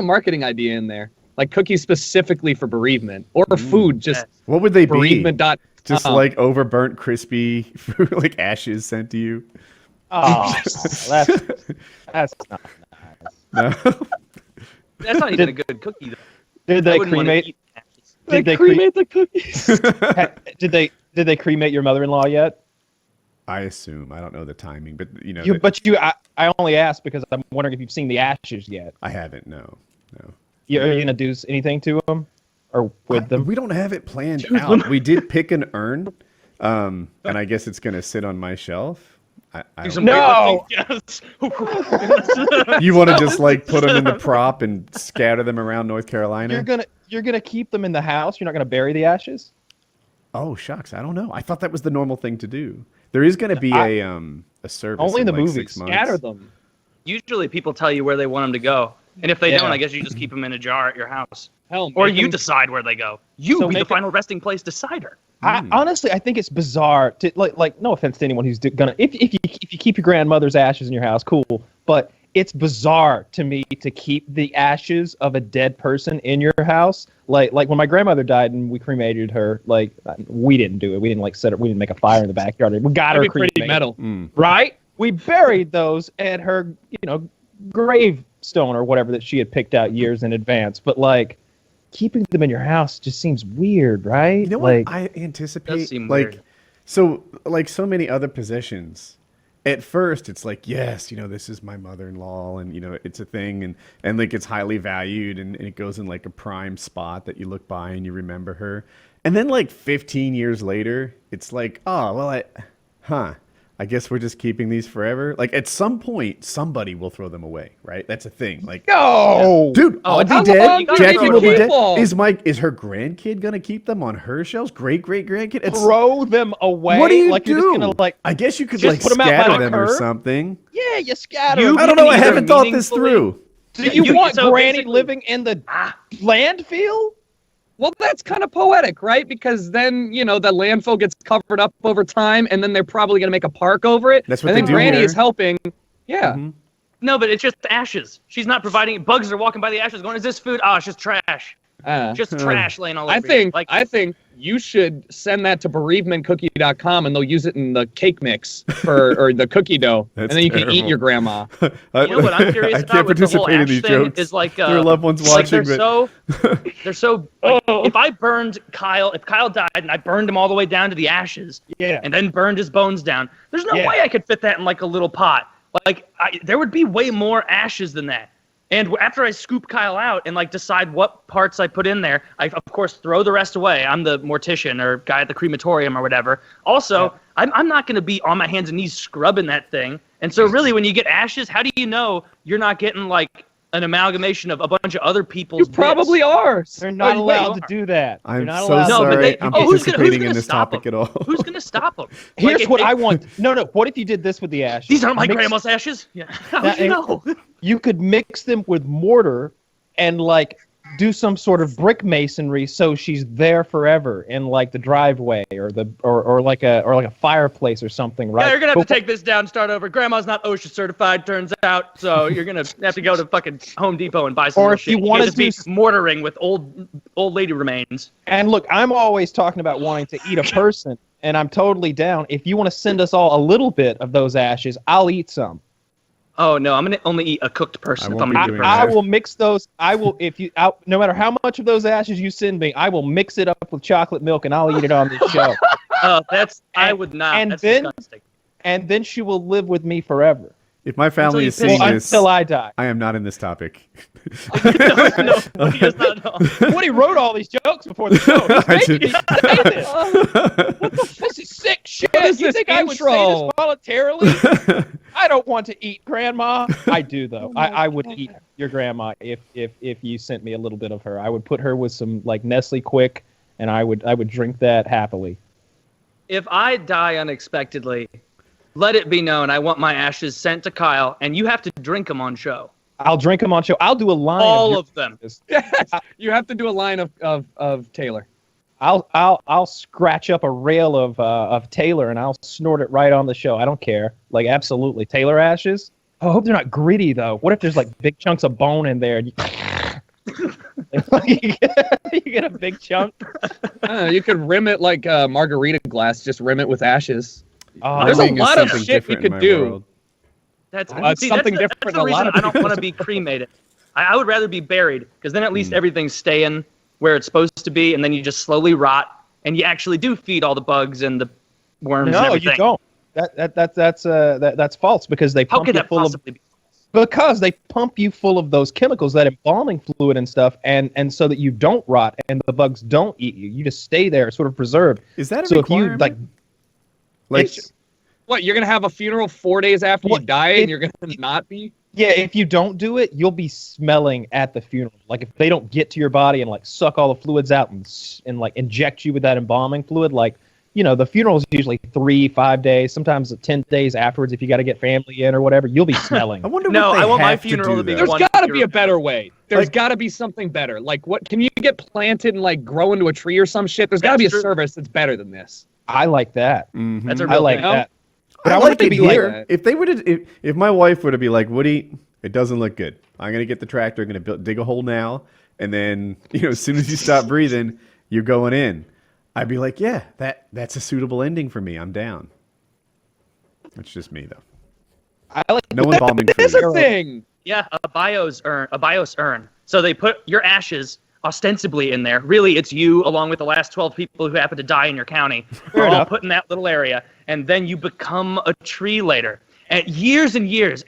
marketing idea in there. Like cookies specifically for bereavement, or food, just what would they bereavement. be? Just like overburnt, crispy food, like ashes sent to you. Oh, that's not nice. No, That's not even a good cookie, though. Did they cremate? Did they cremate the cookies? Did they cremate your mother-in-law yet? I assume. I don't know the timing, but you know. I only asked because I'm wondering if you've seen the ashes yet. I haven't. No. Are you gonna do anything to them, or with them? We don't have it planned out. We did pick an urn, and I guess it's gonna sit on my shelf. No. Yes. You want to just like put them in the prop and scatter them around North Carolina? You're gonna keep them in the house. You're not gonna bury the ashes. Oh shucks, I don't know. I thought that was the normal thing to do. There is gonna be a service. Only in the like movies. 6 months. Scatter them. Usually people tell you where they want them to go. And if they don't, I guess you just keep them in a jar at your house. Hell, or you decide where they go. You be the final resting place decider. Honestly, I think it's bizarre to like. No offense to anyone who's gonna. If you keep your grandmother's ashes in your house, cool. But it's bizarre to me to keep the ashes of a dead person in your house. Like when my grandmother died and we cremated her. Like we didn't do it. We didn't like set it. We didn't make a fire in the backyard. We got her cremated. Pretty metal, right? We buried those at her, gravestone or whatever that she had picked out years in advance. But like. Keeping them in your house just seems weird, right? You know what I anticipate? So many other possessions, at first it's like, yes, this is my mother-in-law, and it's a thing, and like it's highly valued, and it goes in like a prime spot that you look by and you remember her. And then like 15 years later, it's like, oh, well, I guess we're just keeping these forever. Like at some point, somebody will throw them away, right? That's a thing. Like, no, dude, I'll be dead. Jackie will be dead. Is her grandkid gonna keep them on her shelves? Great grandkid. Throw them away. What do you like do? You're just gonna, I guess you could like scatter them or something. Yeah, you scatter them. I don't know. I haven't thought this through. Do you want Granny living in the landfill? Well, that's kind of poetic, right? Because then, the landfill gets covered up over time, and then they're probably going to make a park over it. That's what they do. And then Granny here. is helping. Yeah. Mm-hmm. No, but it's just ashes. She's not providing. Bugs are walking by the ashes going, is this food? Oh, it's just trash. Just trash laying all over I think you should send that to bereavementcookie.com, and they'll use it in the cake mix or the cookie dough. That's and then you terrible. can eat your grandma. You know what I'm curious about with the whole ash thing jokes. is like there are loved ones watching. They're so if I burned Kyle, if Kyle died and I burned him all the way down to the ashes, and then burned his bones down, there's no way I could fit that in like a little pot. Like there would be way more ashes than that. And after I scoop Kyle out and like decide what parts I put in there, I of course throw the rest away. I'm the mortician or guy at the crematorium or whatever. Also, I'm not going to be on my hands and knees scrubbing that thing. And so really when you get ashes, how do you know you're not getting like an amalgamation of a bunch of other people's You probably are. They're not allowed to do that. I'm not so allowed sorry. I'm participating in this stop topic them? at all. Who's going to stop them? Here's what I want. No. What if you did this with the ashes? These aren't my grandma's ashes? Yeah. How would you know? You could mix them with mortar and like do some sort of brick masonry so she's there forever in like the driveway or like a fireplace or something, right? Yeah, you're gonna have to take this down and start over. Grandma's not OSHA certified, turns out, so you're gonna have to go to fucking Home Depot and buy some or if shit. You want to be mortaring with old lady remains. And look, I'm always talking about wanting to eat a person, and I'm totally down. If you want to send us all a little bit of those ashes, I'll eat some. Oh no, I'm gonna only eat a cooked person. I will mix those. No matter how much of those ashes you send me, I will mix it up with chocolate milk and I'll eat it on this show. I would not. And that's then, disgusting. And then she will live with me forever. If my family is seeing this, until I die, I am not in this topic. no, he does not know. Woody wrote all these jokes before the show. This is sick shit. You think I would say this voluntarily? I don't want to eat grandma. I do though. I would eat your grandma if you sent me a little bit of her. I would put her with some like Nestle Quick, and I would drink that happily. If I die unexpectedly, let it be known I want my ashes sent to Kyle, and you have to drink them on show. I'll drink them on show. I'll do a line. All of them. Yes, you have to do a line of Taylor. I'll scratch up a rail of Taylor and I'll snort it right on the show. I don't care. Like absolutely. Taylor ashes. Oh, I hope they're not gritty though. What if there's like big chunks of bone in there? And you get a big chunk. You could rim it like a margarita glass. Just rim it with ashes. Oh, there's a lot of shit you could do. That's something different. That's the reason I don't want to be cremated. I would rather be buried because then at least everything's staying where it's supposed to be, and then you just slowly rot, and you actually do feed all the bugs and the worms. And everything. No, you don't. That's false because they pump you full of. Because they pump you full of those chemicals, that embalming fluid and stuff, and so that you don't rot and the bugs don't eat you. You just stay there, sort of preserved. Is that a requirement? If you like what, you're gonna have a funeral 4 days after you die, and you're gonna not be? Yeah, if you don't do it, you'll be smelling at the funeral. Like if they don't get to your body and like suck all the fluids out and like inject you with that embalming fluid, like the funeral is usually 3-5 days, sometimes 10 days afterwards if you got to get family in or whatever. You'll be smelling. I wonder. No, what they I want my have funeral to be There's one. got to be a better way. There's got to be something better. Like, what can you get planted and like grow into a tree or some shit? There's got to be a service that's better than this. I like that. Mm-hmm. That's a I real like thing. that. But I I want like it it to be here. like If they would, if my wife would have be like, Woody, it doesn't look good. I'm gonna get the tractor. I'm gonna dig a hole now, and then as soon as you stop breathing, you're going in. I'd be like, yeah, that's a suitable ending for me. I'm down. That's just me though. I like No embalming This is food. a thing. Yeah, a bios urn. So they put your ashes ostensibly in there. Really, it's you along with the last 12 people who happen to die in your county. We're all put in that little area, and then you become a tree later. And years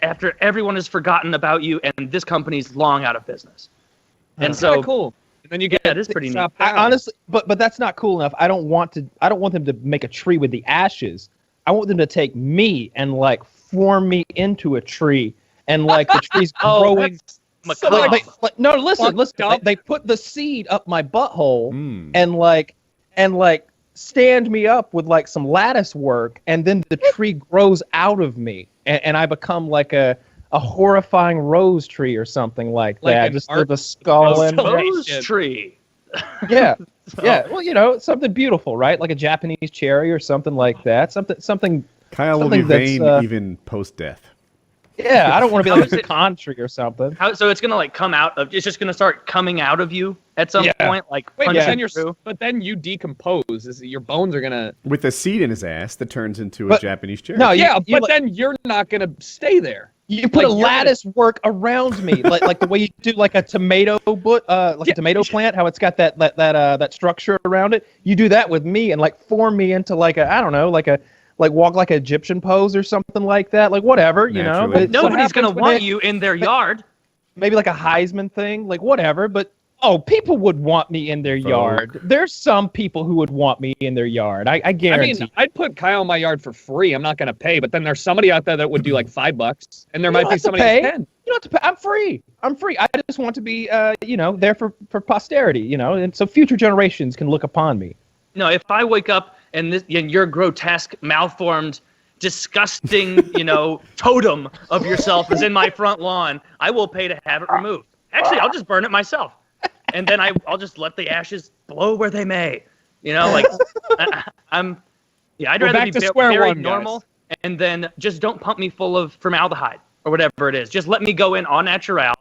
after everyone has forgotten about you, and this company's long out of business. And so cool. And then you get it is pretty neat. honestly, but that's not cool enough. I don't want them to make a tree with the ashes. I want them to take me and like form me into a tree, and like the tree's growing. So No, listen. They put the seed up my butthole and like stand me up with like some lattice work, and then the tree grows out of me, and I become like a horrifying rose tree or something like that. Just with a skull and rose tree. Yeah. Yeah. Well, something beautiful, right? Like a Japanese cherry or something like that. Something. Kyle will be vain even post-death. Yeah, I don't want to be like a pecan tree or something. So it's gonna like come out of. It's just gonna start coming out of you at some point. Like but then you decompose. Your bones are gonna with a seed in his ass that turns into a Japanese cherry. No, but then you're not gonna stay there. You put a lattice work around me, like the way you do like a tomato a tomato plant, how it's got that structure around it. You do that with me and like form me into like walk like an Egyptian pose or something like that. Like whatever, Naturally. But nobody's gonna want you in their yard. Maybe like a Heisman thing, like whatever. But people would want me in their yard. There's some people who would want me in their yard. I guarantee. I mean, I'd put Kyle in my yard for free. I'm not going to pay, but then there's somebody out there that would do like $5, and there might be somebody who's 10. You don't have to pay. I'm free. I just want to be, there for posterity, and so future generations can look upon me. No, if I wake up and your grotesque, malformed, disgusting, totem of yourself is in my front lawn, I will pay to have it removed. Actually, I'll just burn it myself. And then I'll just let the ashes blow where they may. I'd rather be very normal, and then just don't pump me full of formaldehyde or whatever it is. Just let me go in au naturel,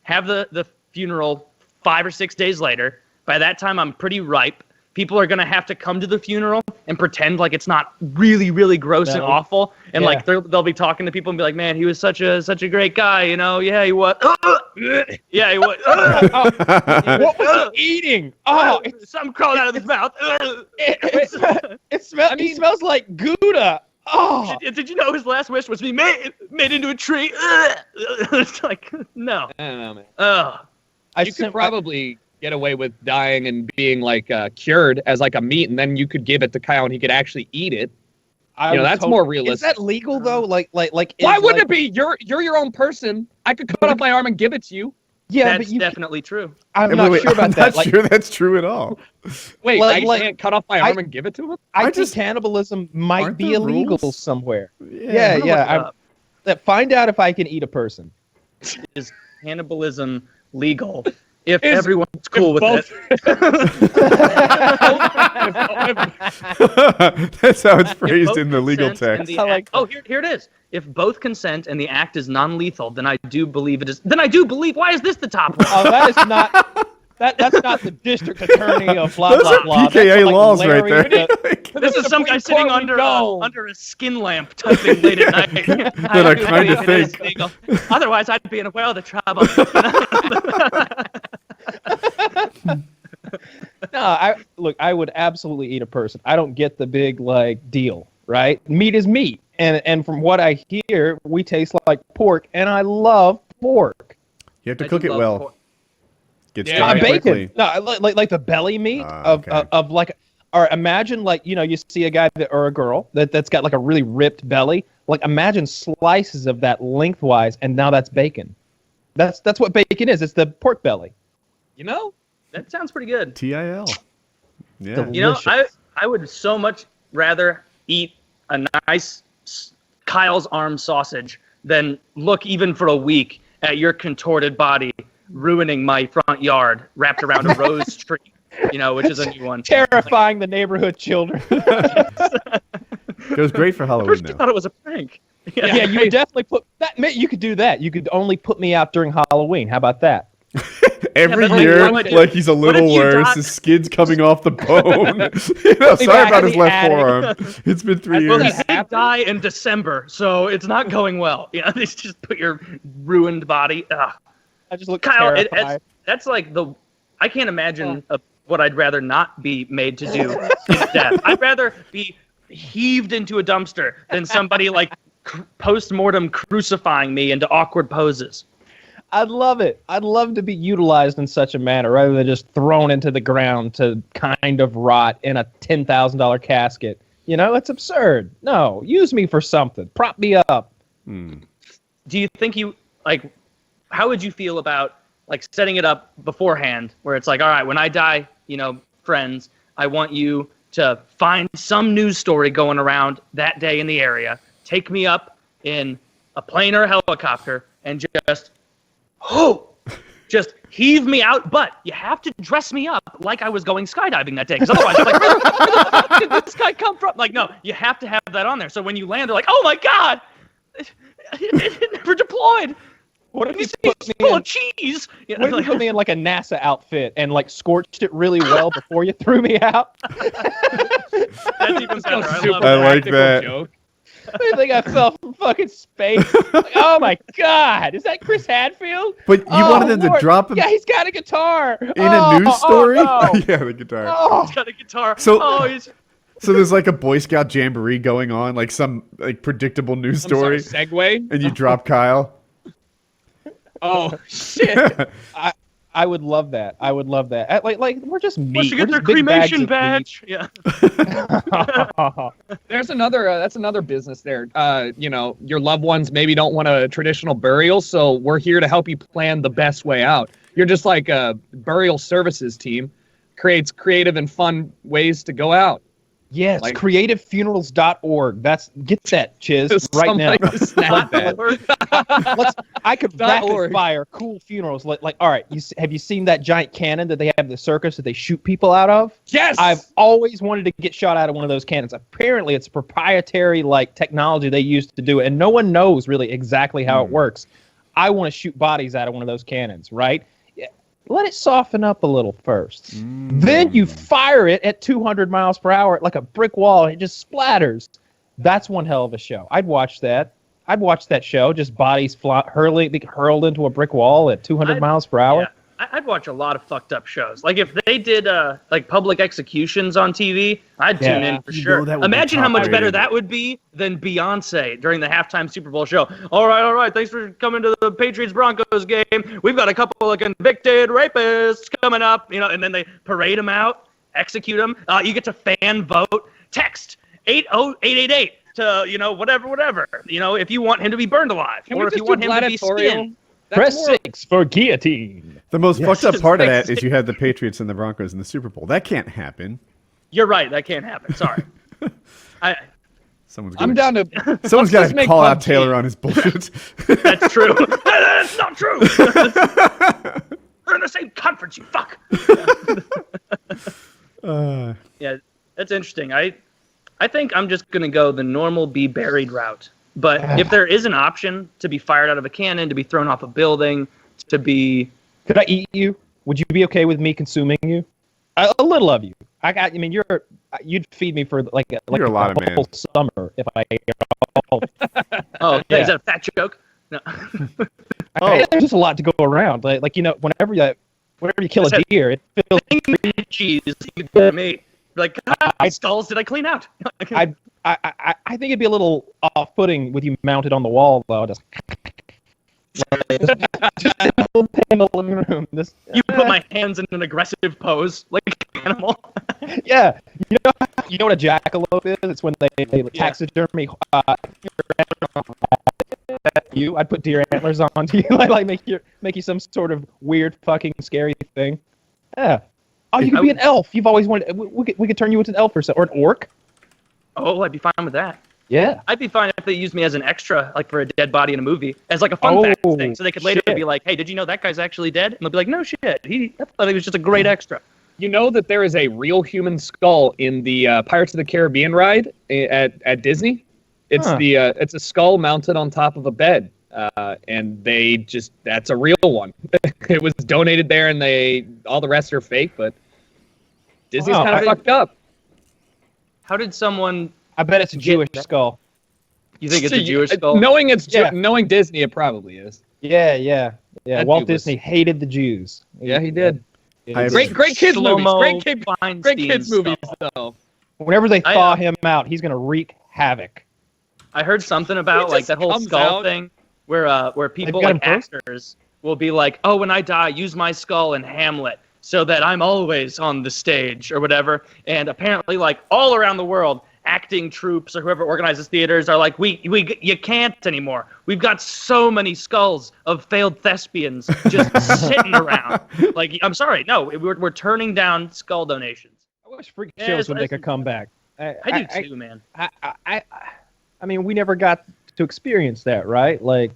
have the funeral 5 or 6 days later. By that time, I'm pretty ripe. People are going to have to come to the funeral and pretend like it's not really, really gross and awful. And like they'll be talking to people and be like, man, he was such a great guy, Yeah, he was. Yeah, he was. What was he eating? Oh, something crawled out of his mouth. He smells like Gouda. Oh. Did you know his last wish was to be made into a tree? It's like, no. I don't know, man. You could probably get away with dying and being like cured as like a meat, and then you could give it to Kyle and he could actually eat it. That's more realistic. Is that legal though? Like why wouldn't it be? You're your own person. I could cut off my arm and give it to you. Yeah, that's definitely true. I'm not sure about that. I'm not sure that's true at all. Wait, I can't cut off my arm and give it to him? I think cannibalism might be illegal somewhere. Yeah. Find out if I can eat a person. Is cannibalism legal? If everyone's cool with it. That's how it's phrased in the legal text. Here it is. If both consent and the act is non-lethal, then I do believe it is. Then I do believe. Why is this the top one? Oh, that is not. That's not the district attorney of blah Those blah are blah. PKA laws right there. This is some guy sitting under a skin lamp typing late at night. That I kind of think. Otherwise, I'd be in a well of trouble. No, I would absolutely eat a person. I don't get the big deal, right? Meat is meat, and from what I hear, we taste like pork, and I love pork. You have to cook it well. Pork. Gets dry bacon. quickly. No, like the belly meat of like, or imagine you see a guy or a girl that's got like a really ripped belly. Like imagine slices of that lengthwise, and now that's bacon. That's what bacon is. It's the pork belly. That sounds pretty good. TIL. Yeah. I would so much rather eat a nice Kyle's arm sausage than look even for a week at your contorted body ruining my front yard wrapped around a rose tree, which is a new one. Terrifying the neighborhood children. It was great for Halloween, First, you thought it was a prank. Yeah, you would definitely put that. You could do that. You could only put me out during Halloween. How about that? Every year, like he's a little worse. His skin's coming off the bone. Sorry about his left forearm. It's been 3 years. Well, he die in December, so it's not going well. They just put your ruined body. Ugh. I just look Kyle, terrified. that's like I can't imagine what I'd rather not be made to do in death. I'd rather be heaved into a dumpster than somebody like post-mortem crucifying me into awkward poses. I'd love it. I'd love to be utilized in such a manner rather than just thrown into the ground to kind of rot in a $10,000 casket. It's absurd. No, use me for something. Prop me up. Do you think how would you feel about setting it up beforehand where it's like, all right, when I die, friends, I want you to find some news story going around that day in the area, take me up in a plane or a helicopter, and just heave me out, but you have to dress me up like I was going skydiving that day, because otherwise, where the fuck did this guy come from? No, you have to have that on there. So when you land, they're like, oh my God, it never deployed. What if you put me full of cheese? What if you put me in a NASA outfit and scorched it really well before you threw me out? That's even better. I like that. Joke. I think I fell from fucking space. Oh my God, is that Chris Hadfield? But you wanted them to drop him. Yeah, he's got a guitar In a news story? No. Yeah, the guitar. He's got a guitar. So there's a Boy Scout jamboree going on, some predictable news story. Segue. And you drop Kyle. Oh shit! I would love that. I would love that. We're just meat. Once you get their cremation badge, yeah. There's another. That's another business there. Your loved ones maybe don't want a traditional burial, so we're here to help you plan the best way out. You're just like a burial services team, creates creative and fun ways to go out. Yes, creativefunerals.org. Get that, Chiz, right now. Snap that. I could rapid fire cool funerals. All right, have you seen that giant cannon that they have in the circus that they shoot people out of? Yes. I've always wanted to get shot out of one of those cannons. Apparently, it's proprietary technology they use to do it, and no one knows really exactly how it works. I want to shoot bodies out of one of those cannons, right? Let it soften up a little first. Then you fire it at 200 miles per hour like a brick wall, and it just splatters. That's one hell of a show. I'd watch that. I'd watch that show. Just bodies hurled into a brick wall at 200 miles per hour. Yeah. I'd watch a lot of fucked up shows. If they did public executions on TV, I'd tune in for sure. Imagine how much better that would be than Beyonce during the halftime Super Bowl show. All right. Thanks for coming to the Patriots-Broncos game. We've got a couple of convicted rapists coming up, and then they parade them out, execute them. You get to fan vote. Text 80888 to, whatever. If you want him to be burned alive. Or if you want him to be skinned. Press 6 for guillotine. The most fucked up part of that is you had the Patriots and the Broncos in the Super Bowl. That can't happen. You're right. That can't happen. Sorry. I'm down to. Someone's got to call out Taylor on his bullshit. That's true. That's not true. We're in the same conference, you fuck. Yeah, that's interesting. I think I'm just going to go the normal be buried route. But if there is an option to be fired out of a cannon, to be thrown off a building, to be... Could I eat you? Would you be okay with me consuming you? A little of you. You'd feed me for you're a lot of whole summer if I ate all. Oh, yeah. Is that a fat joke? No. There's just a lot to go around. Whenever you kill a deer, it feels cheese. You get me. Skulls did I clean out? I think it'd be a little off-putting with you mounted on the wall, though. Just in the living room. You put my hands in an aggressive pose, like an animal. Yeah. You know what a jackalope is? It's when they taxidermy you. I'd put deer antlers onto you, make you some sort of weird fucking scary thing. Yeah. Oh, you could be an elf. You've always wanted. We could turn you into an elf or an orc. Oh, I'd be fine with that. Yeah. I'd be fine if they used me as an extra, like for a dead body in a movie, as like a fun fact thing. So they could later be like, hey, did you know that guy's actually dead? And they'll be like, no shit. I thought he was just a great extra. You know that there is a real human skull in the Pirates of the Caribbean ride at Disney? It's it's a skull mounted on top of a bed. And that's a real one. It was donated there, and all the rest are fake, but Disney's kind of fucked up. How did someone... I bet it's a Jewish skull. You think it's a Jewish skull? Knowing Disney, it probably is. Yeah. Walt Disney hated the Jews. Yeah, he did. Great kids movies. Great kids movies, though. Whenever they thaw him out, he's gonna wreak havoc. I heard something about like that whole skull thing, where people like actors will be like, oh, when I die, use my skull in Hamlet, so that I'm always on the stage or whatever. And apparently, like all around the world, acting troops or whoever organizes theaters are like, you can't anymore. We've got so many skulls of failed thespians just sitting around. Like, I'm sorry, no, we're turning down skull donations. I wish freak shows would make a comeback. I do too, man. I mean, we never got to experience that, right? Like,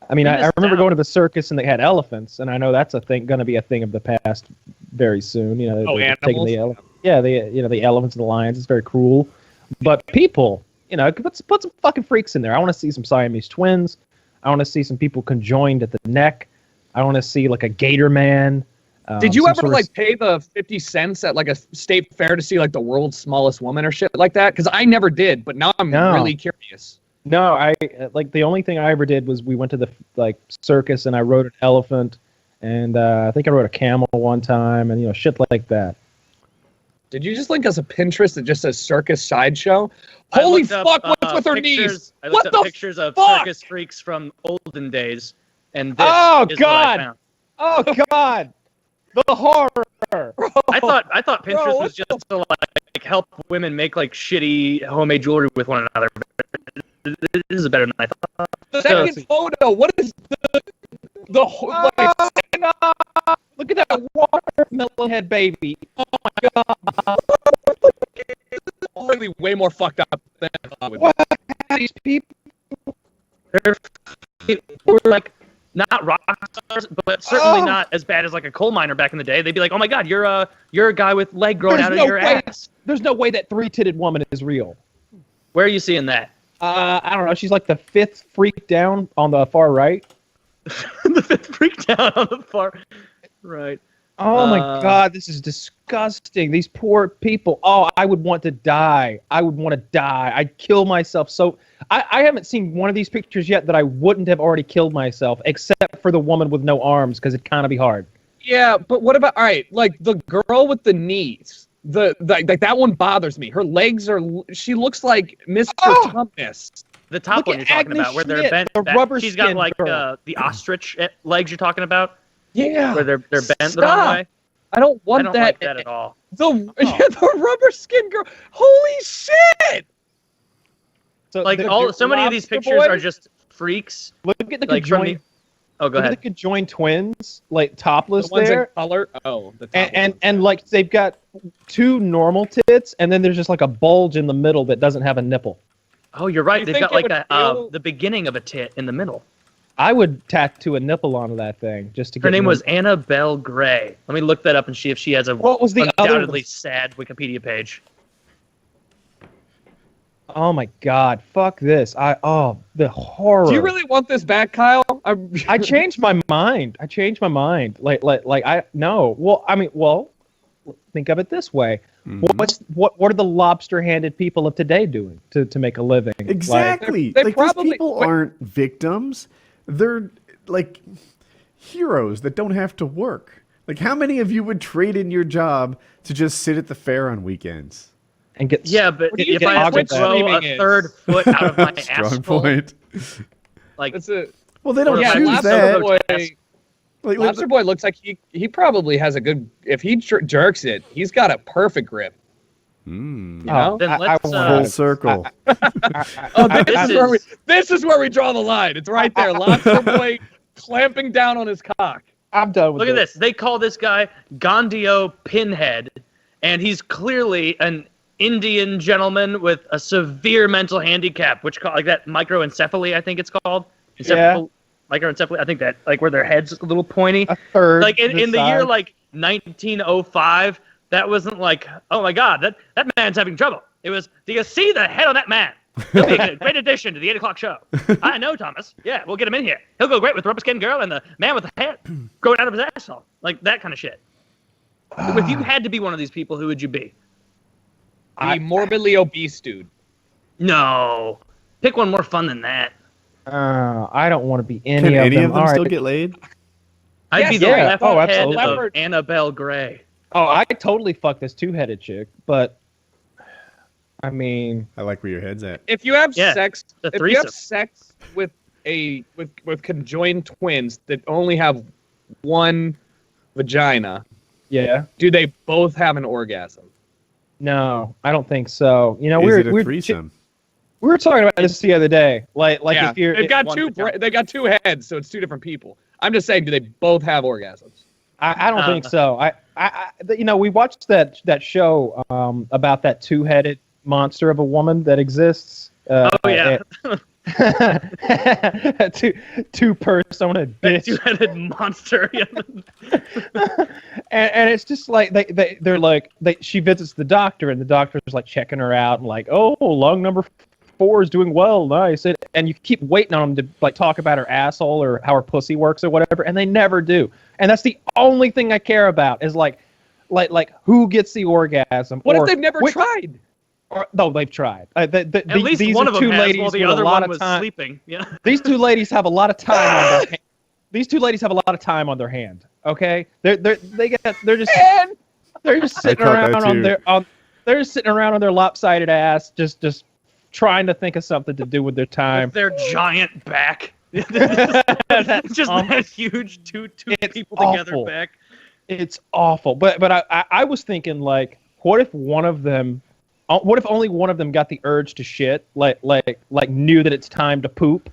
I mean, I remember going to the circus and they had elephants, and I know that's going to be a thing of the past very soon. You know, animals. The elephants and the lions. It's very cruel. But people, put some fucking freaks in there. I want to see some Siamese twins. I want to see some people conjoined at the neck. I want to see like a gator man. Did you ever pay the 50 cents at like a state fair to see like the world's smallest woman or shit like that? Because I never did, but now I'm really curious. No, the only thing I ever did was we went to the circus and I rode an elephant, and I think I rode a camel one time, and shit like that. Did you just link us a Pinterest that just says circus sideshow? Holy fuck, what's with her knees? I looked up pictures of circus freaks from olden days, and this is what I found. Oh, God. The horror. I thought Pinterest was just to like help women make like shitty homemade jewelry with one another. This is better than I thought. The second photo, what is look at that watermelon head baby. Oh my God. Really way more fucked up than what these people? We're like not rock stars, but certainly not as bad as like a coal miner back in the day. They'd be like, "Oh my God, you're a guy with leg growing out of your ass." There's no way that three-titted woman is real. Where are you seeing that? I don't know. She's like the fifth freak down on the far right. The fifth freak down on the far right. Oh my God, this is disgusting. These poor people. Oh, I would want to die. I'd kill myself. So I haven't seen one of these pictures yet that I wouldn't have already killed myself, except for the woman with no arms, because it'd kind of be hard. Yeah, but what about, all right, like the girl with the knees. Like that one bothers me. Her legs she looks like Mr. Thomas. The top one you're talking about, where they're bent. The rubber she's got like the ostrich legs you're talking about. Yeah. Where they're bent the wrong way. I don't want that. I don't like that at all. The rubber skin girl. Holy shit! So like so many of these pictures are just freaks. Look at the conjoined. Oh, go ahead. Look at the conjoined twins, like topless the ones there. In color. Oh, the and like they've got two normal tits, and then there's just like a bulge in the middle that doesn't have a nipple. Oh, you're right. They've got like the beginning of a tit in the middle. I would tattoo a nipple onto that thing just to get. Her name was Annabelle Gray. Let me look that up and see if she has a undoubtedly sad Wikipedia page. Oh my God! Fuck this! The horror. Do you really want this back, Kyle? I changed my mind. Well, think of it this way. Mm-hmm. What are the lobster-handed people of today doing to make a living? Exactly. They probably, these people aren't victims. They're like heroes that don't have to work. Like, how many of you would trade in your job to just sit at the fair on weekends? And get but if I have to grow a third foot out of my strong point. Like, well, they don't choose that. Lobster Boy looks like he probably has a good. If he jerks it, he's got a perfect grip. You know? Then let's full circle. This is where we draw the line. It's right there. Lobster Boy clamping down on his cock. I'm done with Look at this. They call this guy Gondio Pinhead, and he's clearly an Indian gentleman with a severe mental handicap, which like that microencephaly, I think it's called. Microencephaly. I think that like where their head's a little pointy. A third. Like in the year like 1905, that wasn't like, oh my God, that man's having trouble. It was, do you see the head on that man? He'll be a great addition to the 8 o'clock show. I know, Thomas. Yeah, we'll get him in here. He'll go great with the rubber-skinned girl and the man with the hair growing out of his asshole. Like that kind of shit. If you had to be one of these people, who would you be? The morbidly obese dude. No. Pick one more fun than that. I don't want to be any Can of them. any of them still right. get laid? I'd be the yeah. left head absolutely. of Annabelle Gray. Oh, I could totally fuck this two-headed chick, but I mean, I like where your head's at. If you have sex, the if you have sex with with conjoined twins that only have one vagina, yeah. do they both have an orgasm? No, I don't think so. You know, Is it a threesome? We were talking about this the other day. Like Yeah, if you're they got two heads, so it's two different people. I'm just saying, do they both have orgasms? I don't think so. You know, we watched that show about that two-headed monster of a woman that exists. Two-persona bitch. Two-headed monster. and it's just like they're like she visits the doctor and the doctor's like checking her out and like, oh, lung number 4 is doing well, nice. And you keep waiting on them to like talk about her asshole or how her pussy works or whatever, and they never do. And that's the only thing I care about is like who gets the orgasm. What if they've never tried? No, they've tried. At least these one are of them two has, ladies while the with other a lot one of was time. sleeping. Yeah. These two ladies have a lot of time on their hand. These two ladies have a lot of time on their hand. Okay, they're just sitting around they're just sitting around on their lopsided ass, just trying to think of something to do with their time. With their giant back. Just that huge two people together awful. back. It's awful. But I was thinking like, what if only one of them got the urge to shit, like knew that it's time to poop,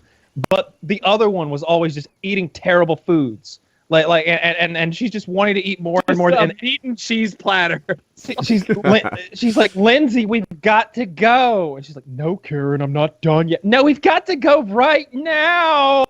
but the other one was always just eating terrible foods. And she's just wanting to eat more and more. And meat and cheese platter. She's like, Lindsay, we've got to go. And she's like, no, Karen, I'm not done yet. No, we've got to go right now.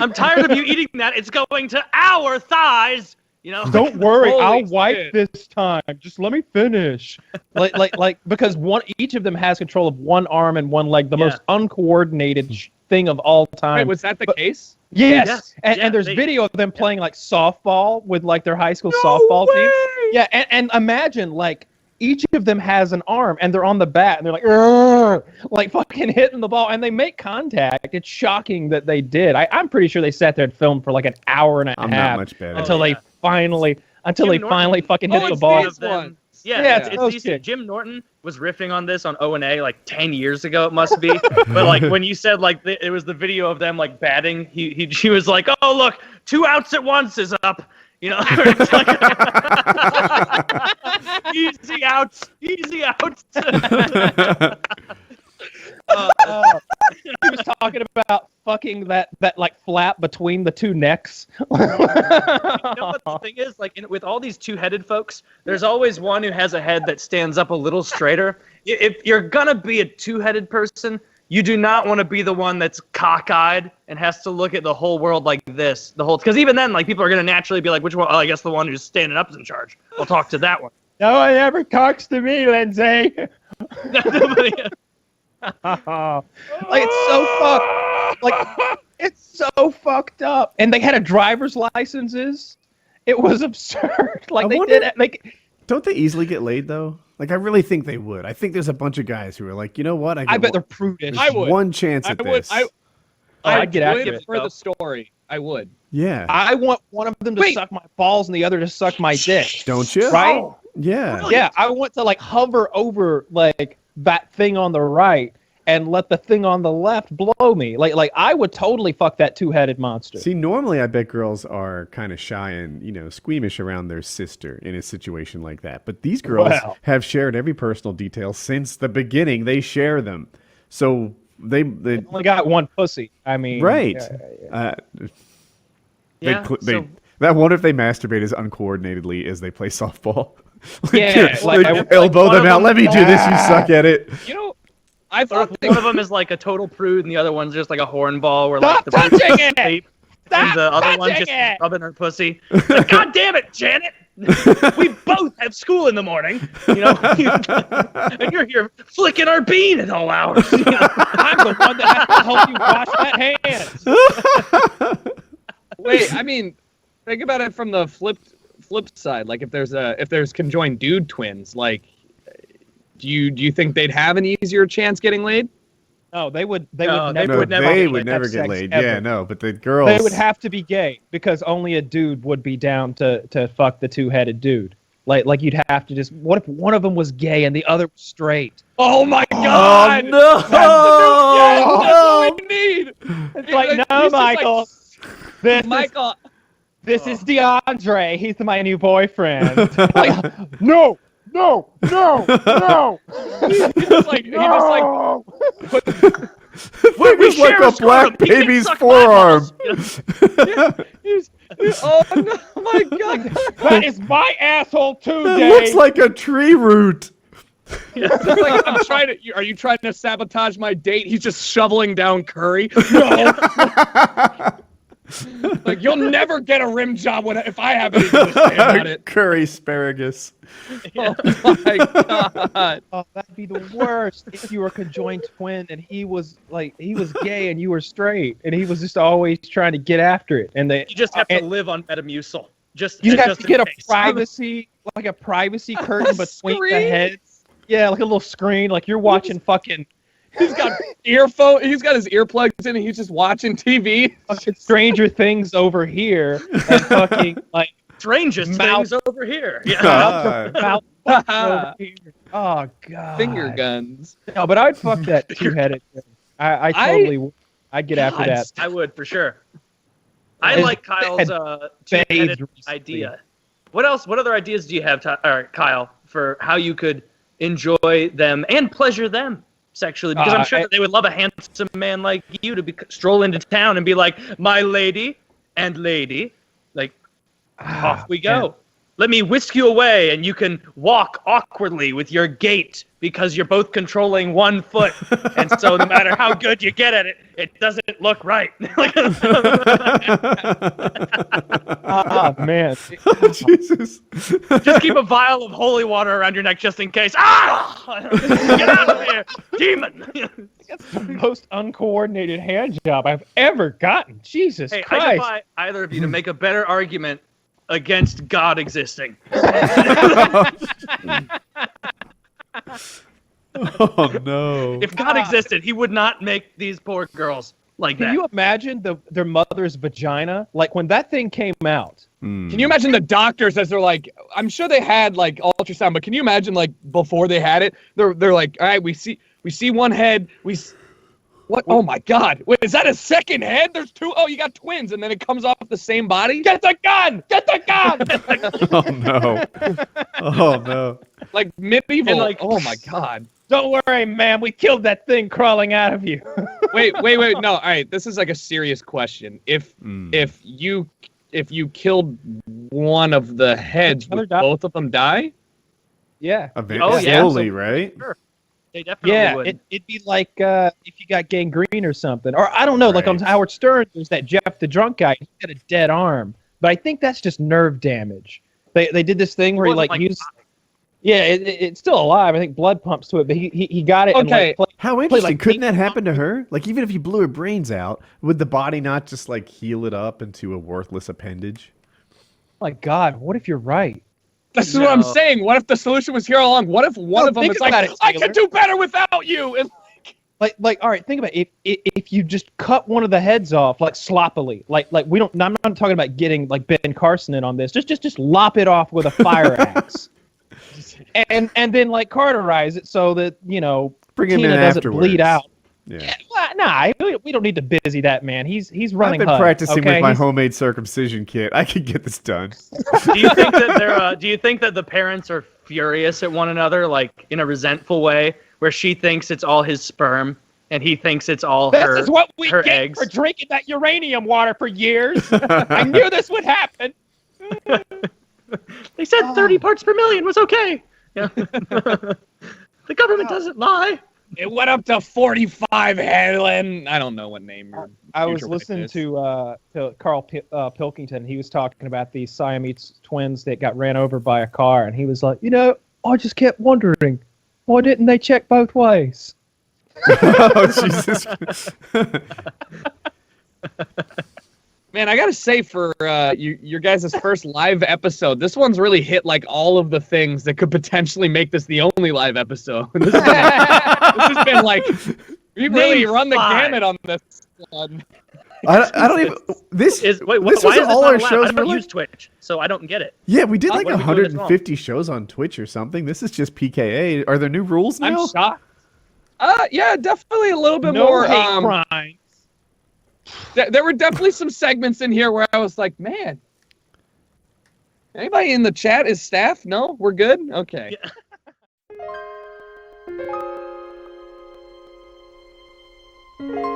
I'm tired of you eating that. It's going to our thighs. You know. Don't worry, I'll shit. wipe this time. Just let me finish. Because each of them has control of one arm and one leg, the most uncoordinated thing of all time. Wait, was that the case? Yes. And there's video of them playing like softball with like their high school softball team. Yeah, and imagine like each of them has an arm and they're on the bat and they're like fucking hitting the ball and they make contact. It's shocking that they did. I'm pretty sure they sat there and filmed for like an hour and a half not much better. until they finally fucking hit the ball. Jim Norton was riffing on this on O&A like 10 years ago, it must be. But like when you said like it was the video of them like batting, she was like, oh look, 2 outs at once is up. You know, it's like, easy outs. He was talking about fucking that like flap between the two necks. You know what the thing is? Like with all these two-headed folks, there's always one who has a head that stands up a little straighter. If you're gonna be a two-headed person, you do not want to be the one that's cockeyed and has to look at the whole world like this. Because even then, like people are gonna naturally be like, which one? Oh, I guess the one who's standing up is in charge. I'll talk to that one. No one ever talks to me, Lindsay. Like it's so fucked. Like it's so fucked up. And they had driver's licenses. It was absurd. Like they did it. Like, don't they easily get laid though? Like I really think they would. I think there's a bunch of guys who are like, you know what? I bet they're prudish. I would. One chance at this. I'd get after it for the story. I would. Yeah. I want one of them to suck my balls and the other to suck my dick. Don't you? Right? Oh, yeah. Really? Yeah. I want to like hover over like that thing on the right and let the thing on the left blow me. Like I would totally fuck that two-headed monster. See, normally I bet girls are kind of shy and, squeamish around their sister in a situation like that. But these girls have shared every personal detail since the beginning. They share them. So they only got one pussy. I mean, right. That one, if they masturbate as uncoordinatedly as they play softball. Yeah, elbow them out. Let me do this. You suck at it. You know, I thought one of them is like a total prude, and the other one's just like a hornball, where Stop like the prude's touching it! asleep, and the other one's just it! rubbing her pussy. Like, God damn it, Janet! We both have school in the morning, you know, and you're here flicking our bean at all hours. You know? I'm the one that has to help you wash that hands. Wait, I mean, think about it from the flip side. Like if there's conjoined dude twins, like do you think they'd have an easier chance getting laid? No, they would They never would never have get sex laid. ever. Yeah, no, but the girls. They would have to be gay because only a dude would be down to fuck the two-headed dude. Like you'd have to just. What if one of them was gay and the other was straight? Oh my God! no! That's what we need. It's like no, Michael. Michael. This is DeAndre. He's my new boyfriend. Like, no. He just like we like a black baby's forearm. Oh no, my God! That is my asshole too, It Dave. looks like a tree root. It's like, are you trying to sabotage my date? He's just shoveling down curry. No. Like you'll never get a rim job if I have anything to say about it. Curry asparagus. Oh my God! Oh, that'd be the worst if you were a conjoined twin and he was gay and you were straight and he was just always trying to get after it. And You just have to live on Metamucil. You have to get a case. privacy curtain between the Screen? heads. Yeah, like a little screen, like you're watching fucking He's got He's got his earplugs in, and he's just watching TV. fucking Stranger Things over here and fucking like Strangest mouth- things over here. Yeah. mouth over here. Oh god. Finger guns. No, but I'd fuck that two-headed thing. I totally would. I'd get after that. I would for sure. I His like Kyle's bathed two-headed recently. idea. What else? What other ideas do you have, Kyle, for how you could enjoy them and pleasure them sexually? Because I'm sure that they would love a handsome man like you to stroll into town and be like, "My lady and lady," like off we go. Man. Let me whisk you away, and you can walk awkwardly with your gait because you're both controlling one foot, and so no matter how good you get at it, it doesn't look right. Oh man. Jesus. Just keep a vial of holy water around your neck just in case. Ah! Get out of here, demon! That's the most uncoordinated hand job I've ever gotten. Jesus Hey, I Christ. defy either of you to make a better argument against God existing. Oh no. If God existed, he would not make these poor girls like that. Can you imagine their mother's vagina? Like when that thing came out. Can you imagine the doctors as they're like, I'm sure they had like ultrasound, but can you imagine like before they had it, they're like, all right, we see one head, what? Oh my God! Wait, is that a second head? There's two. Oh, you got twins, and then it comes off the same body. Get the gun! Get the gun! Oh no. Oh no. Like medieval. And, like- oh my God! Don't worry, man. We killed that thing crawling out of you. Wait. No, all right. This is like a serious question. If you killed one of the heads, would both of them die? Yeah. Oh, yeah. Slowly, right? Sure. They definitely Yeah, would. it'd be like if you got gangrene or something. Or I don't know, like on Right. Howard Stern, there's that Jeff the drunk guy. He had a dead arm. But I think that's just nerve damage. They did this thing where he wasn't, like used... Yeah, it's still alive. I think blood pumps to it, but he got it. Okay. And, like, How interesting. like, Couldn't that happen to her? Like, even if you blew her brains out, would the body not just, like, heal it up into a worthless appendage? my God, what if you're right? This is what I'm saying. What if the solution was here all along? What if one of them think is like, about it, I Taylor. can do better without you? And Like, all right, think about it. If you just cut one of the heads off, like sloppily, like we don't. I'm not talking about getting like Ben Carson in on this. Just lop it off with a fire axe, and then like cauterize it so that Bring him Tina in doesn't afterwards. bleed out. Yeah. Well, nah, we don't need to busy that man. He's running. I've been HUD, practicing okay? with my He's- homemade circumcision kit. I can get this done. Do you think that they're? Do you think that the parents are furious at one another, like in a resentful way, where she thinks it's all his sperm and he thinks it's all This her? is what we her get eggs. for drinking that uranium water for years. I knew this would happen. They said 30 parts per million was okay. Yeah. The government doesn't lie. It went up to 45, Helen. I don't know what name. I was listening to Carl Pilkington. He was talking about these Siamese twins that got ran over by a car, and he was like, I just kept wondering, why didn't they check both ways? Oh, Jesus. Man, I gotta say, for your guys' first live episode, this one's really hit like all of the things that could potentially make this the only live episode. This has been like, we really run the gamut on this one. I don't even. This is why is all our shows. shows. I don't use Twitch, so I don't get it. Yeah, we did like What are we doing 150 shows on Twitch or something. This is just PKA. Are there new rules now? I'm shocked. Yeah, definitely a little bit No more hate crimes. There were definitely some segments in here where I was like, man, anybody in the chat is staff? No, we're good. Okay. Yeah.